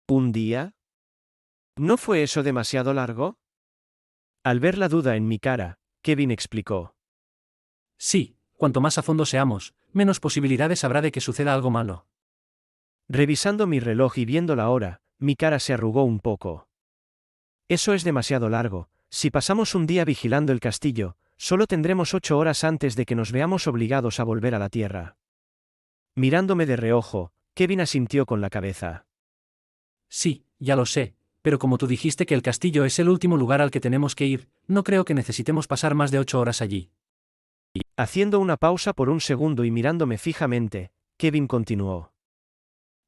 [SPEAKER 3] ¿Un día? ¿No fue eso demasiado largo? Al ver la duda en mi cara, Kevin explicó.
[SPEAKER 2] Sí, cuanto más a fondo seamos, menos posibilidades habrá de que suceda algo malo.
[SPEAKER 3] Revisando mi reloj y viendo la hora, mi cara se arrugó un poco. Eso es demasiado largo. Si pasamos un día vigilando el castillo, solo tendremos 8 horas antes de que nos veamos obligados a volver a la Tierra. Mirándome de reojo, Kevin asintió con la cabeza.
[SPEAKER 2] Sí, ya lo sé, pero como tú dijiste que el castillo es el último lugar al que tenemos que ir, no creo que necesitemos pasar más de 8 horas allí.
[SPEAKER 3] Haciendo una pausa por un segundo y mirándome fijamente, Kevin continuó.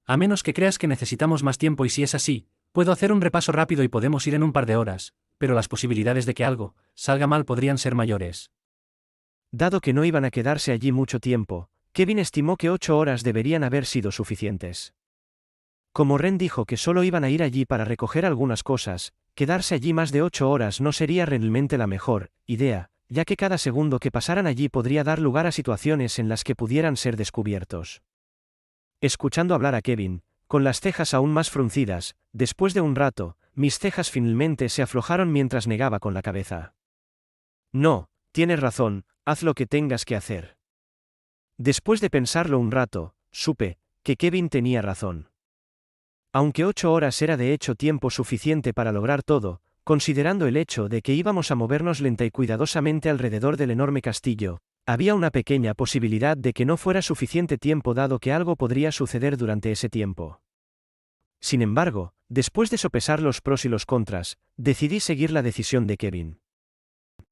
[SPEAKER 2] A menos que creas que necesitamos más tiempo y si es así, puedo hacer un repaso rápido y podemos ir en un par de horas, pero las posibilidades de que algo salga mal podrían ser mayores.
[SPEAKER 3] Dado que no iban a quedarse allí mucho tiempo, Kevin estimó que 8 horas deberían haber sido suficientes. Como Ren dijo que solo iban a ir allí para recoger algunas cosas, quedarse allí más de 8 horas no sería realmente la mejor idea, ya que cada segundo que pasaran allí podría dar lugar a situaciones en las que pudieran ser descubiertos. Escuchando hablar a Kevin, con las cejas aún más fruncidas, después de un rato, mis cejas finalmente se aflojaron mientras negaba con la cabeza. No, tienes razón, haz lo que tengas que hacer. Después de pensarlo un rato, supe que Kevin tenía razón. Aunque 8 horas era de hecho tiempo suficiente para lograr todo, considerando el hecho de que íbamos a movernos lenta y cuidadosamente alrededor del enorme castillo, había una pequeña posibilidad de que no fuera suficiente tiempo dado que algo podría suceder durante ese tiempo. Sin embargo, después de sopesar los pros y los contras, decidí seguir la decisión de Kevin.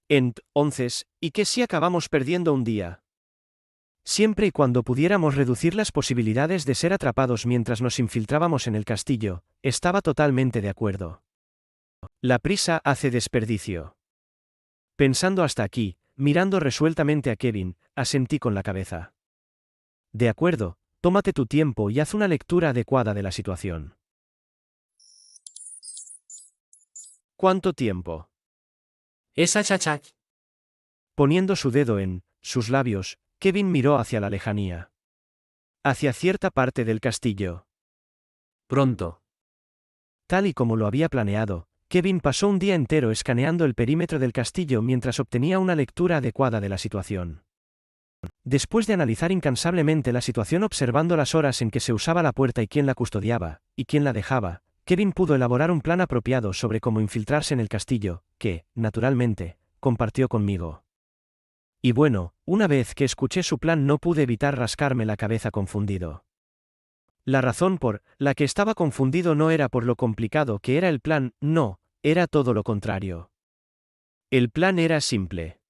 [SPEAKER 3] Entonces, ¿y qué si acabamos perdiendo un día? Siempre y cuando pudiéramos reducir las posibilidades de ser atrapados mientras nos infiltrábamos en el castillo, estaba totalmente de acuerdo. La prisa hace desperdicio. Pensando hasta aquí, mirando resueltamente a Kevin, asentí con la cabeza. De acuerdo, tómate tu tiempo y haz una lectura adecuada de la situación. ¿Cuánto tiempo?
[SPEAKER 2] Esa chachach.
[SPEAKER 3] Poniendo su dedo en sus labios, Kevin miró hacia la lejanía. Hacia cierta parte del castillo.
[SPEAKER 2] Pronto.
[SPEAKER 3] Tal y como lo había planeado, Kevin pasó un día entero escaneando el perímetro del castillo mientras obtenía una lectura adecuada de la situación. Después de analizar incansablemente la situación observando las horas en que se usaba la puerta y quién la custodiaba, y quién la dejaba, Kevin pudo elaborar un plan apropiado sobre cómo infiltrarse en el castillo, que, naturalmente, compartió conmigo. Y bueno, una vez que escuché su plan no pude evitar rascarme la cabeza confundido. La razón por la que estaba confundido no era por lo complicado que era el plan, no, era todo lo contrario. El plan era simple.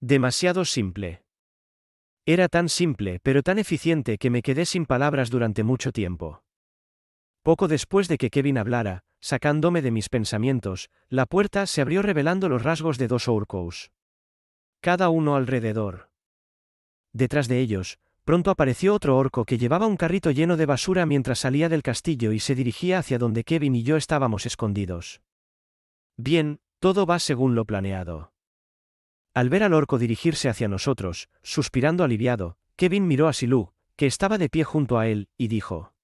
[SPEAKER 3] Demasiado simple. Era tan simple pero tan eficiente que me quedé sin palabras durante mucho tiempo. Poco después de que Kevin hablara, sacándome de mis pensamientos, la puerta se abrió revelando los rasgos de dos orcos. Cada uno alrededor. Detrás de ellos, pronto apareció otro orco que llevaba un carrito lleno de basura mientras salía del castillo y se dirigía hacia donde Kevin y yo estábamos escondidos. Bien, todo va según lo planeado. Al ver al orco dirigirse hacia nosotros, suspirando aliviado, Kevin miró a Silú, que estaba de pie junto a él, y dijo: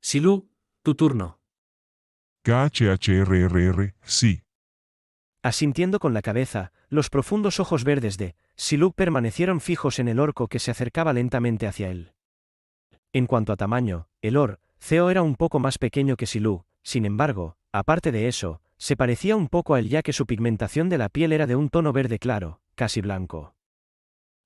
[SPEAKER 2] Silú, tu turno.
[SPEAKER 6] KHHRRR, sí.
[SPEAKER 3] Asintiendo con la cabeza, los profundos ojos verdes de Silú permanecieron fijos en el orco que se acercaba lentamente hacia él. En cuanto a tamaño, el orco era un poco más pequeño que Silú, sin embargo, aparte de eso, se parecía un poco a él ya que su pigmentación de la piel era de un tono verde claro, casi blanco.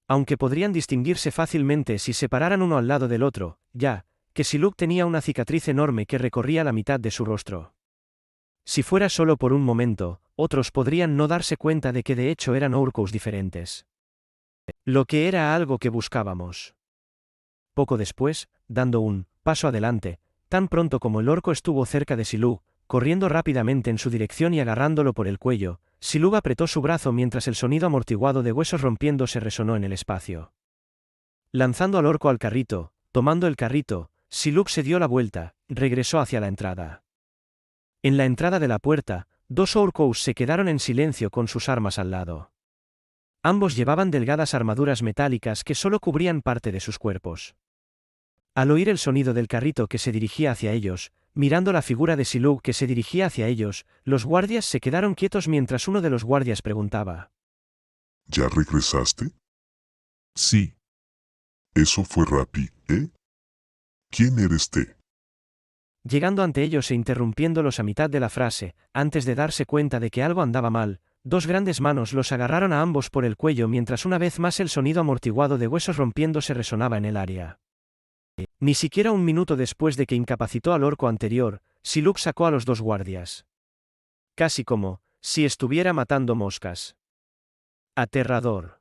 [SPEAKER 3] Aunque podrían distinguirse fácilmente si se pararan uno al lado del otro, ya que Silú tenía una cicatriz enorme que recorría la mitad de su rostro. Si fuera solo por un momento, otros podrían no darse cuenta de que de hecho eran orcos diferentes. Lo que era algo que buscábamos. Poco después, dando un paso adelante, tan pronto como el orco estuvo cerca de Silú, corriendo rápidamente en su dirección y agarrándolo por el cuello, Silú apretó su brazo mientras el sonido amortiguado de huesos rompiéndose resonó en el espacio. Lanzando al orco al carrito, tomando el carrito, Silú se dio la vuelta, regresó hacia la entrada. En la entrada de la puerta, dos orcos se quedaron en silencio con sus armas al lado. Ambos llevaban delgadas armaduras metálicas que solo cubrían parte de sus cuerpos. Al oír el sonido del carrito que se dirigía hacia ellos, mirando la figura de Silú que se dirigía hacia ellos, los guardias se quedaron quietos mientras uno de los guardias preguntaba:
[SPEAKER 5] ¿Ya regresaste?
[SPEAKER 6] Sí.
[SPEAKER 5] Eso fue rápido, ¿eh? ¿Quién eres te?
[SPEAKER 3] Llegando ante ellos e interrumpiéndolos a mitad de la frase, antes de darse cuenta de que algo andaba mal, dos grandes manos los agarraron a ambos por el cuello mientras una vez más el sonido amortiguado de huesos rompiéndose resonaba en el área. Ni siquiera un minuto después de que incapacitó al orco anterior, Silú sacó a los dos guardias. Casi como si estuviera matando moscas. Aterrador.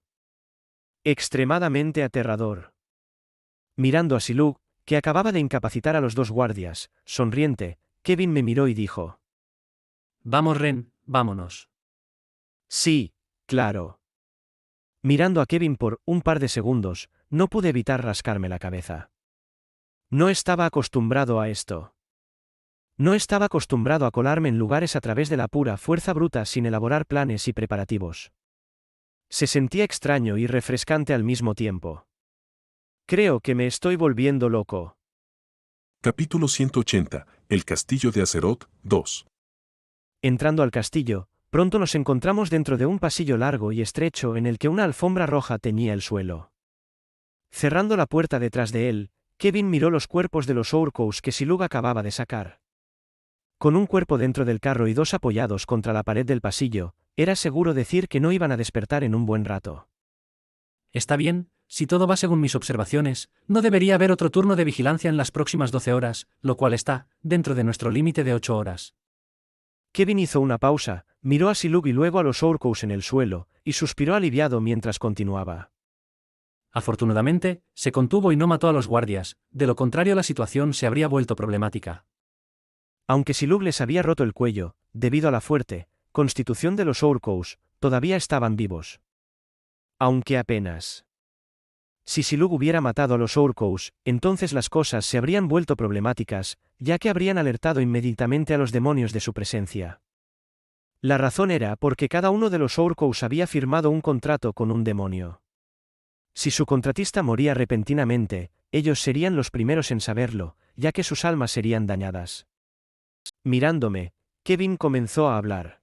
[SPEAKER 3] Extremadamente aterrador. Mirando a Silú, que acababa de incapacitar a los dos guardias, sonriente, Kevin me miró y dijo:
[SPEAKER 2] Vamos, Ren, vámonos.
[SPEAKER 3] Sí, claro. Mirando a Kevin por un par de segundos, no pude evitar rascarme la cabeza. No estaba acostumbrado a esto. No estaba acostumbrado a colarme en lugares a través de la pura fuerza bruta sin elaborar planes y preparativos. Se sentía extraño y refrescante al mismo tiempo. Creo que me estoy volviendo loco.
[SPEAKER 1] Capítulo 180. El castillo de Azeroth, 2.
[SPEAKER 3] Entrando al castillo, pronto nos encontramos dentro de un pasillo largo y estrecho en el que una alfombra roja teñía el suelo. Cerrando la puerta detrás de él, Kevin miró los cuerpos de los orcos que Silú acababa de sacar. Con un cuerpo dentro del carro y dos apoyados contra la pared del pasillo, era seguro decir que no iban a despertar en un buen rato.
[SPEAKER 2] Está bien, si todo va según mis observaciones, no debería haber otro turno de vigilancia en las próximas 12 horas, lo cual está dentro de nuestro límite de 8 horas.
[SPEAKER 3] Kevin hizo una pausa, miró a Silú y luego a los orcos en el suelo, y suspiró aliviado mientras continuaba.
[SPEAKER 2] Afortunadamente, se contuvo y no mató a los guardias, de lo contrario la situación se habría vuelto problemática.
[SPEAKER 3] Aunque Silú les había roto el cuello, debido a la fuerte constitución de los orcos, todavía estaban vivos. Aunque apenas. Si Silú hubiera matado a los orcos, entonces las cosas se habrían vuelto problemáticas, ya que habrían alertado inmediatamente a los demonios de su presencia. La razón era porque cada uno de los orcos había firmado un contrato con un demonio. Si su contratista moría repentinamente, ellos serían los primeros en saberlo, ya que sus almas serían dañadas. Mirándome, Kevin comenzó a hablar.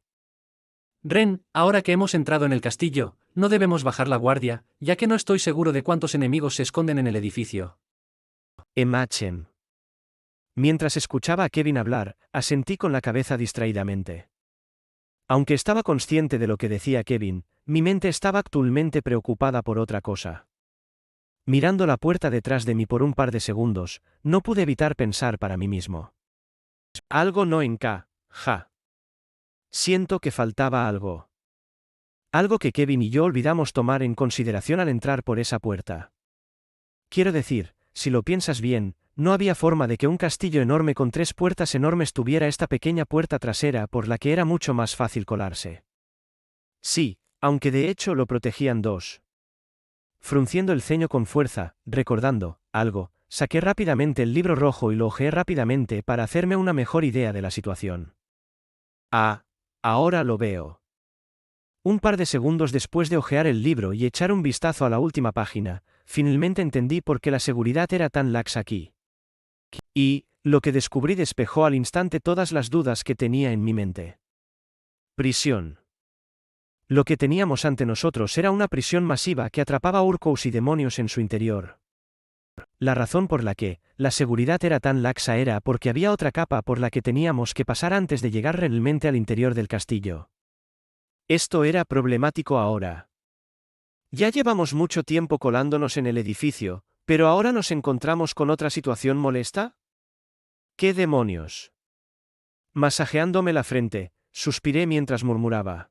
[SPEAKER 2] Ren, ahora que hemos entrado en el castillo, no debemos bajar la guardia, ya que no estoy seguro de cuántos enemigos se esconden en el edificio.
[SPEAKER 3] Emachem. Mientras escuchaba a Kevin hablar, asentí con la cabeza distraídamente. Aunque estaba consciente de lo que decía Kevin, mi mente estaba actualmente preocupada por otra cosa. Mirando la puerta detrás de mí por un par de segundos, no pude evitar pensar para mí mismo. Algo no encaja. Siento que faltaba algo. Algo que Kevin y yo olvidamos tomar en consideración al entrar por esa puerta. Quiero decir, si lo piensas bien, no había forma de que un castillo enorme con 3 puertas enormes tuviera esta pequeña puerta trasera por la que era mucho más fácil colarse. Sí, aunque de hecho lo protegían 2. Frunciendo el ceño con fuerza, recordando algo, saqué rápidamente el libro rojo y lo hojeé rápidamente para hacerme una mejor idea de la situación. Ah, ahora lo veo. Un par de segundos después de hojear el libro y echar un vistazo a la última página, finalmente entendí por qué la seguridad era tan laxa aquí. Y, lo que descubrí despejó al instante todas las dudas que tenía en mi mente. Prisión. Lo que teníamos ante nosotros era una prisión masiva que atrapaba urcos y demonios en su interior. La razón por la que la seguridad era tan laxa era porque había otra capa por la que teníamos que pasar antes de llegar realmente al interior del castillo. Esto era problemático ahora. Ya llevamos mucho tiempo colándonos en el edificio, pero ahora nos encontramos con otra situación molesta. ¿Qué demonios? Masajeándome la frente, suspiré mientras murmuraba.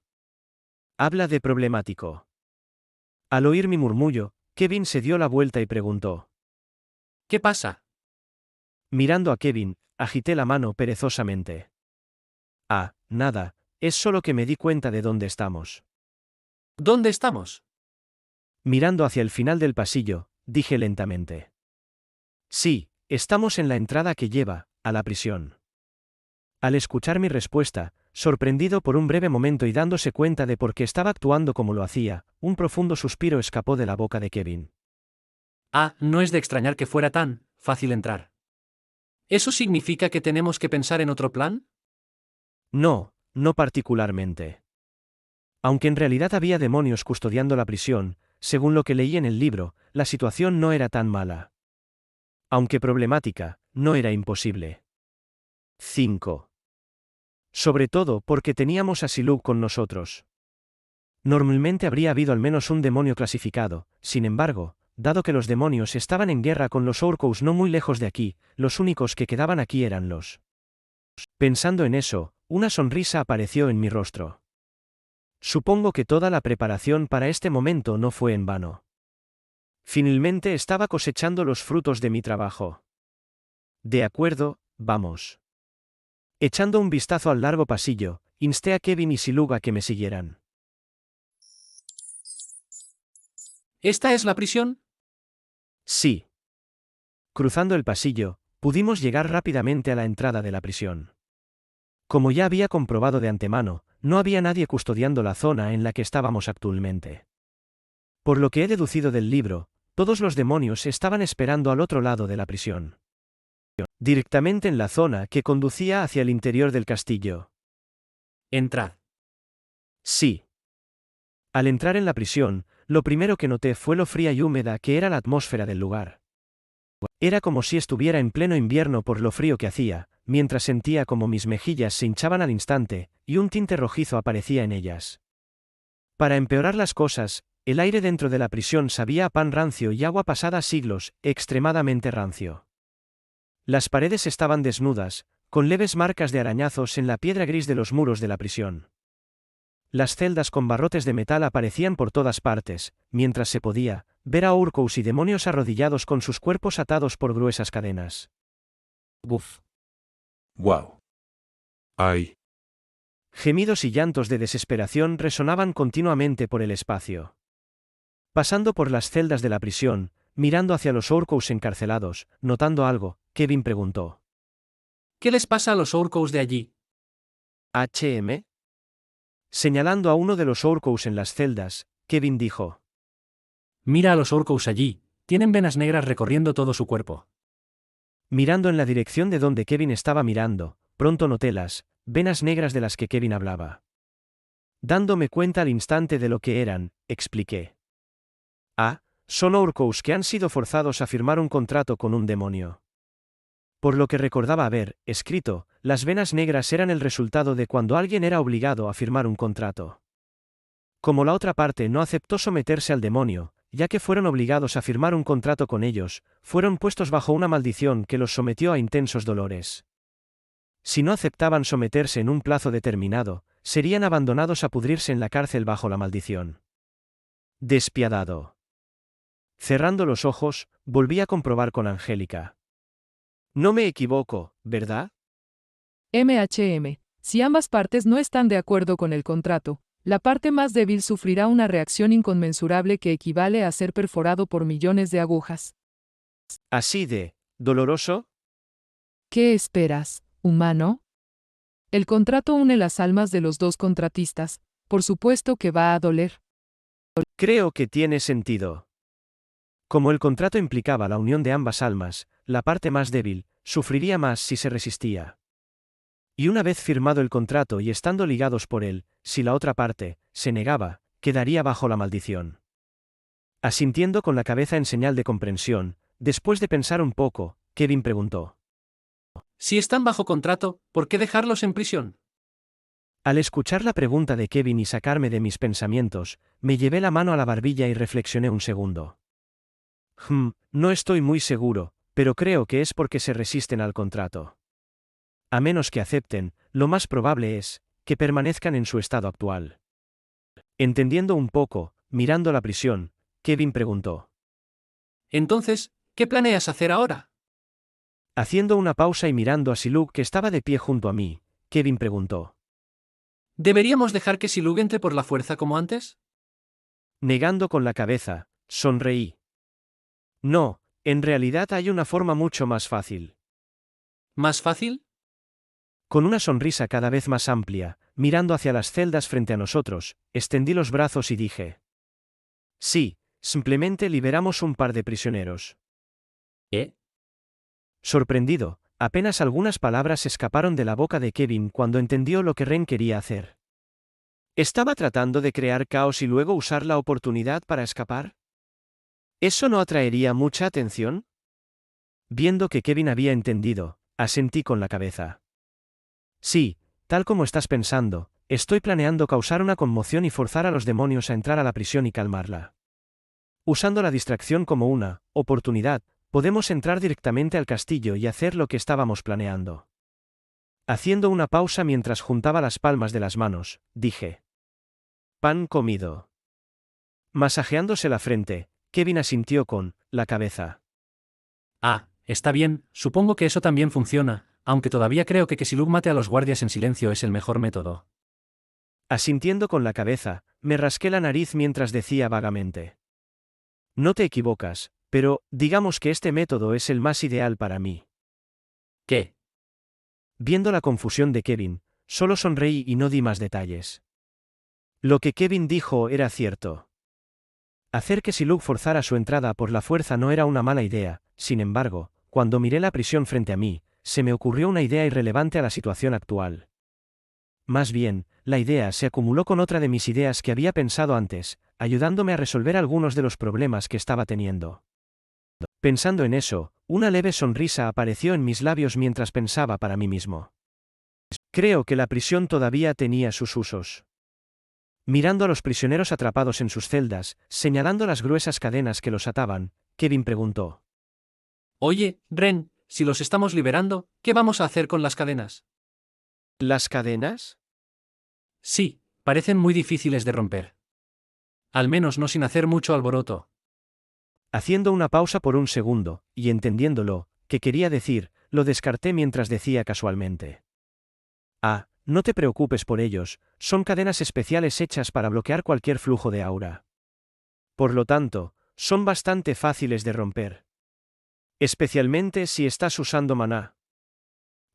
[SPEAKER 3] Habla de problemático. Al oír mi murmullo, Kevin se dio la vuelta y preguntó.
[SPEAKER 2] ¿Qué pasa?
[SPEAKER 3] Mirando a Kevin, agité la mano perezosamente. Ah, nada, es solo que me di cuenta de dónde estamos.
[SPEAKER 2] ¿Dónde estamos?
[SPEAKER 3] Mirando hacia el final del pasillo, dije lentamente. Sí, estamos en la entrada que lleva a la prisión. Al escuchar mi respuesta, sorprendido por un breve momento y dándose cuenta de por qué estaba actuando como lo hacía, un profundo suspiro escapó de la boca de Kevin.
[SPEAKER 2] Ah, no es de extrañar que fuera tan fácil entrar. ¿Eso significa que tenemos que pensar en otro plan?
[SPEAKER 3] No, no particularmente. Aunque en realidad había demonios custodiando la prisión, según lo que leí en el libro, la situación no era tan mala. Aunque problemática, no era imposible. 5. Sobre todo porque teníamos a Siluk con nosotros. Normalmente habría habido al menos un demonio clasificado, sin embargo, dado que los demonios estaban en guerra con los Orcos no muy lejos de aquí, los únicos que quedaban aquí eran los. Pensando en eso, una sonrisa apareció en mi rostro. Supongo que toda la preparación para este momento no fue en vano. Finalmente estaba cosechando los frutos de mi trabajo. De acuerdo, vamos. Echando un vistazo al largo pasillo, insté a Kevin y Siluk a que me siguieran.
[SPEAKER 2] ¿Esta es la prisión?
[SPEAKER 3] Sí. Cruzando el pasillo, pudimos llegar rápidamente a la entrada de la prisión. Como ya había comprobado de antemano, no había nadie custodiando la zona en la que estábamos actualmente. Por lo que he deducido del libro, todos los demonios estaban esperando al otro lado de la prisión. Directamente en la zona que conducía hacia el interior del castillo.
[SPEAKER 2] Entrad.
[SPEAKER 3] Sí. Al entrar en la prisión, lo primero que noté fue lo fría y húmeda que era la atmósfera del lugar. Era como si estuviera en pleno invierno por lo frío que hacía, mientras sentía como mis mejillas se hinchaban al instante, y un tinte rojizo aparecía en ellas. Para empeorar las cosas, el aire dentro de la prisión sabía a pan rancio y agua pasada siglos, extremadamente rancio. Las paredes estaban desnudas, con leves marcas de arañazos en la piedra gris de los muros de la prisión. Las celdas con barrotes de metal aparecían por todas partes, mientras se podía ver a Orcos y demonios arrodillados con sus cuerpos atados por gruesas cadenas.
[SPEAKER 2] Buf.
[SPEAKER 1] ¡Wow! ¡Ay!
[SPEAKER 3] Gemidos y llantos de desesperación resonaban continuamente por el espacio. Pasando por las celdas de la prisión, mirando hacia los Orcos encarcelados, notando algo, Kevin preguntó.
[SPEAKER 2] ¿Qué les pasa a los Orcos de allí?
[SPEAKER 3] ¿HM? Señalando a uno de los Orcos en las celdas, Kevin dijo.
[SPEAKER 2] Mira a los Orcos allí, tienen venas negras recorriendo todo su cuerpo.
[SPEAKER 3] Mirando en la dirección de donde Kevin estaba mirando, pronto noté las venas negras de las que Kevin hablaba. Dándome cuenta al instante de lo que eran, expliqué. Ah, son orcos que han sido forzados a firmar un contrato con un demonio. Por lo que recordaba haber escrito, las venas negras eran el resultado de cuando alguien era obligado a firmar un contrato. Como la otra parte no aceptó someterse al demonio, ya que fueron obligados a firmar un contrato con ellos, fueron puestos bajo una maldición que los sometió a intensos dolores. Si no aceptaban someterse en un plazo determinado, serían abandonados a pudrirse en la cárcel bajo la maldición. Despiadado. Cerrando los ojos, volví a comprobar con Angélica. No me equivoco, ¿verdad?
[SPEAKER 4] Si ambas partes no están de acuerdo con el contrato, la parte más débil sufrirá una reacción inconmensurable que equivale a ser perforado por millones de agujas.
[SPEAKER 3] ¿Así de doloroso?
[SPEAKER 4] ¿Qué esperas, humano? El contrato une las almas de los dos contratistas, por supuesto que va a doler.
[SPEAKER 3] Creo que tiene sentido. Como el contrato implicaba la unión de ambas almas, la parte más débil sufriría más si se resistía. Y una vez firmado el contrato y estando ligados por él, si la otra parte se negaba, quedaría bajo la maldición. Asintiendo con la cabeza en señal de comprensión, después de pensar un poco, Kevin preguntó.
[SPEAKER 2] Si están bajo contrato, ¿por qué dejarlos en prisión?
[SPEAKER 3] Al escuchar la pregunta de Kevin y sacarme de mis pensamientos, me llevé la mano a la barbilla y reflexioné un segundo. No estoy muy seguro, pero creo que es porque se resisten al contrato. A menos que acepten, lo más probable es que permanezcan en su estado actual. Entendiendo un poco, mirando la prisión, Kevin preguntó.
[SPEAKER 2] Entonces, ¿qué planeas hacer ahora?
[SPEAKER 3] Haciendo una pausa y mirando a Siluk que estaba de pie junto a mí, Kevin preguntó.
[SPEAKER 2] ¿Deberíamos dejar que Silug entre por la fuerza como antes?
[SPEAKER 3] Negando con la cabeza, sonreí. No, en realidad hay una forma mucho más fácil.
[SPEAKER 2] ¿Más fácil?
[SPEAKER 3] Con una sonrisa cada vez más amplia, mirando hacia las celdas frente a nosotros, extendí los brazos y dije. Sí, simplemente liberamos un par de prisioneros.
[SPEAKER 2] ¿Eh?
[SPEAKER 3] Sorprendido, apenas algunas palabras escaparon de la boca de Kevin cuando entendió lo que Ren quería hacer. ¿Estaba tratando de crear caos y luego usar la oportunidad para escapar? ¿Eso no atraería mucha atención? Viendo que Kevin había entendido, asentí con la cabeza. Sí, tal como estás pensando, estoy planeando causar una conmoción y forzar a los demonios a entrar a la prisión y calmarla. Usando la distracción como una oportunidad, podemos entrar directamente al castillo y hacer lo que estábamos planeando. Haciendo una pausa mientras juntaba las palmas de las manos, dije. Pan comido. Masajeándose la frente, Kevin asintió con la cabeza.
[SPEAKER 2] Ah, está bien, supongo que eso también funciona, aunque todavía creo que Silug mate a los guardias en silencio es el mejor método.
[SPEAKER 3] Asintiendo con la cabeza, me rasqué la nariz mientras decía vagamente. No te equivocas, pero, digamos que este método es el más ideal para mí.
[SPEAKER 2] ¿Qué?
[SPEAKER 3] Viendo la confusión de Kevin, solo sonreí y no di más detalles. Lo que Kevin dijo era cierto. Hacer que Silug forzara su entrada por la fuerza no era una mala idea, sin embargo, cuando miré la prisión frente a mí, se me ocurrió una idea irrelevante a la situación actual. Más bien, la idea se acumuló con otra de mis ideas que había pensado antes, ayudándome a resolver algunos de los problemas que estaba teniendo. Pensando en eso, una leve sonrisa apareció en mis labios mientras pensaba para mí mismo. Creo que la prisión todavía tenía sus usos. Mirando a los prisioneros atrapados en sus celdas, señalando las gruesas cadenas que los ataban, Kevin preguntó.
[SPEAKER 2] Oye, Ren, si los estamos liberando, ¿qué vamos a hacer con las cadenas?
[SPEAKER 3] ¿Las cadenas?
[SPEAKER 2] Sí, parecen muy difíciles de romper. Al menos no sin hacer mucho alboroto.
[SPEAKER 3] Haciendo una pausa por un segundo, y entendiéndolo, que quería decir, lo descarté mientras decía casualmente. Ah, no te preocupes por ellos, son cadenas especiales hechas para bloquear cualquier flujo de aura. Por lo tanto, son bastante fáciles de romper. Especialmente si estás usando maná.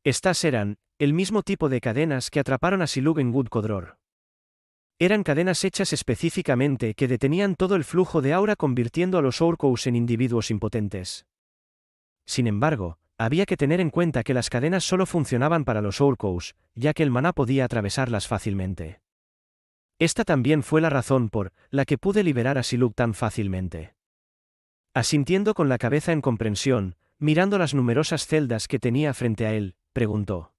[SPEAKER 3] Estas eran el mismo tipo de cadenas que atraparon a Silug en Wood-Kodror. Eran cadenas hechas específicamente que detenían todo el flujo de aura convirtiendo a los Orcos en individuos impotentes. Sin embargo, había que tener en cuenta que las cadenas solo funcionaban para los Orcos, ya que el maná podía atravesarlas fácilmente. Esta también fue la razón por la que pude liberar a Siluk tan fácilmente. Asintiendo con la cabeza en comprensión, mirando las numerosas celdas que tenía frente a él, preguntó.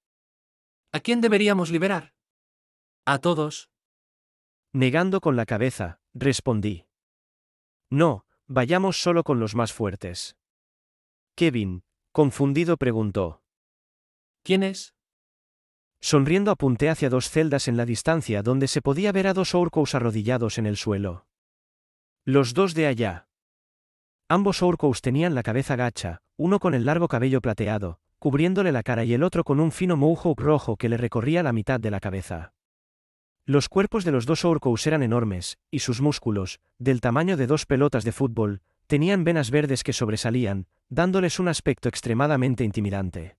[SPEAKER 2] ¿A quién deberíamos liberar? A todos.
[SPEAKER 3] Negando con la cabeza, respondí. No, vayamos solo con los más fuertes. Kevin, confundido, preguntó.
[SPEAKER 2] ¿Quién es?
[SPEAKER 3] Sonriendo apunté hacia 2 celdas en la distancia donde se podía ver a 2 Orcos arrodillados en el suelo. Los 2 de allá. Ambos Orcos tenían la cabeza gacha, uno con el largo cabello plateado, cubriéndole la cara, y el otro con un fino mohawk rojo que le recorría la mitad de la cabeza. Los cuerpos de los 2 Orcos eran enormes, y sus músculos, del tamaño de 2 pelotas de fútbol, tenían venas verdes que sobresalían, dándoles un aspecto extremadamente intimidante.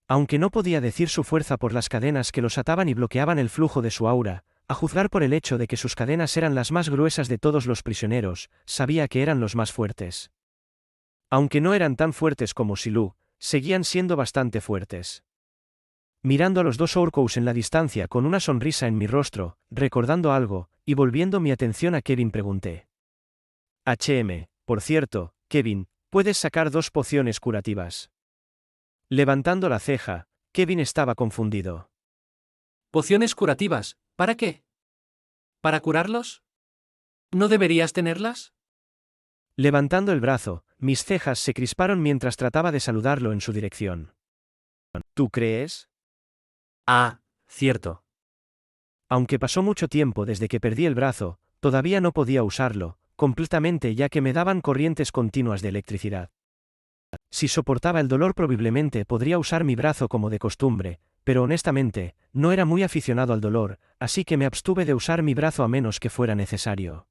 [SPEAKER 3] Aunque no podía decir su fuerza por las cadenas que los ataban y bloqueaban el flujo de su aura, a juzgar por el hecho de que sus cadenas eran las más gruesas de todos los prisioneros, sabía que eran los más fuertes. Aunque no eran tan fuertes como Siluk, seguían siendo bastante fuertes. Mirando a los 2 Orcos en la distancia con una sonrisa en mi rostro, recordando algo, y volviendo mi atención a Kevin, pregunté. Por cierto, Kevin, ¿puedes sacar 2 pociones curativas? Levantando la ceja, Kevin estaba confundido.
[SPEAKER 2] ¿Pociones curativas? ¿Para qué? ¿Para curarlos? ¿No deberías tenerlas?
[SPEAKER 3] Levantando el brazo, mis cejas se crisparon mientras trataba de saludarlo en su dirección. ¿Tú crees?
[SPEAKER 2] Ah, cierto.
[SPEAKER 3] Aunque pasó mucho tiempo desde que perdí el brazo, todavía no podía usarlo completamente, ya que me daban corrientes continuas de electricidad. Si soportaba el dolor, probablemente podría usar mi brazo como de costumbre, pero honestamente, no era muy aficionado al dolor, así que me abstuve de usar mi brazo a menos que fuera necesario.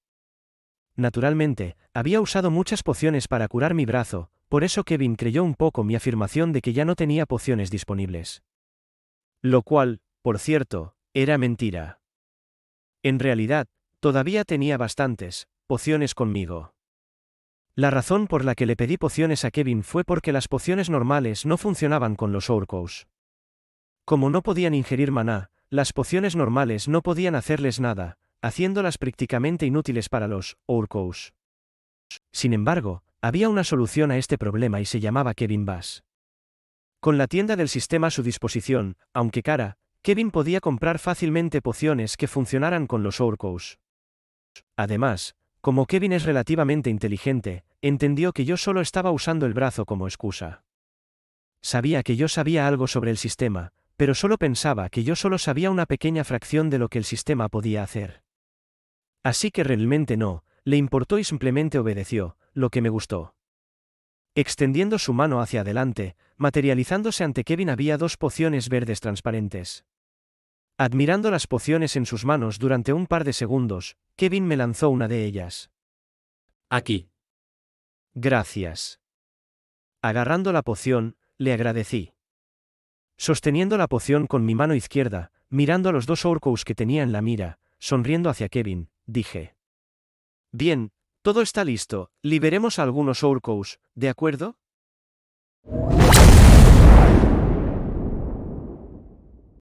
[SPEAKER 3] Naturalmente, había usado muchas pociones para curar mi brazo, por eso Kevin creyó un poco mi afirmación de que ya no tenía pociones disponibles. Lo cual, por cierto, era mentira. En realidad, todavía tenía bastantes pociones conmigo. La razón por la que le pedí pociones a Kevin fue porque las pociones normales no funcionaban con los Orcos. Como no podían ingerir maná, las pociones normales no podían hacerles nada, haciéndolas prácticamente inútiles para los Orcos. Sin embargo, había una solución a este problema y se llamaba Kevin Bass. Con la tienda del sistema a su disposición, aunque cara, Kevin podía comprar fácilmente pociones que funcionaran con los Orcos. Además, como Kevin es relativamente inteligente, entendió que yo solo estaba usando el brazo como excusa. Sabía que yo sabía algo sobre el sistema, pero solo pensaba que yo solo sabía una pequeña fracción de lo que el sistema podía hacer. Así que realmente no le importó y simplemente obedeció, lo que me gustó. Extendiendo su mano hacia adelante, materializándose ante Kevin, había 2 pociones verdes transparentes. Admirando las pociones en sus manos durante un par de segundos, Kevin me lanzó una de ellas.
[SPEAKER 2] Aquí.
[SPEAKER 3] Gracias. Agarrando la poción, le agradecí. Sosteniendo la poción con mi mano izquierda, mirando a los 2 Orcos que tenía en la mira, sonriendo hacia Kevin, dije. Bien, todo está listo, liberemos a algunos Orcos, ¿de acuerdo?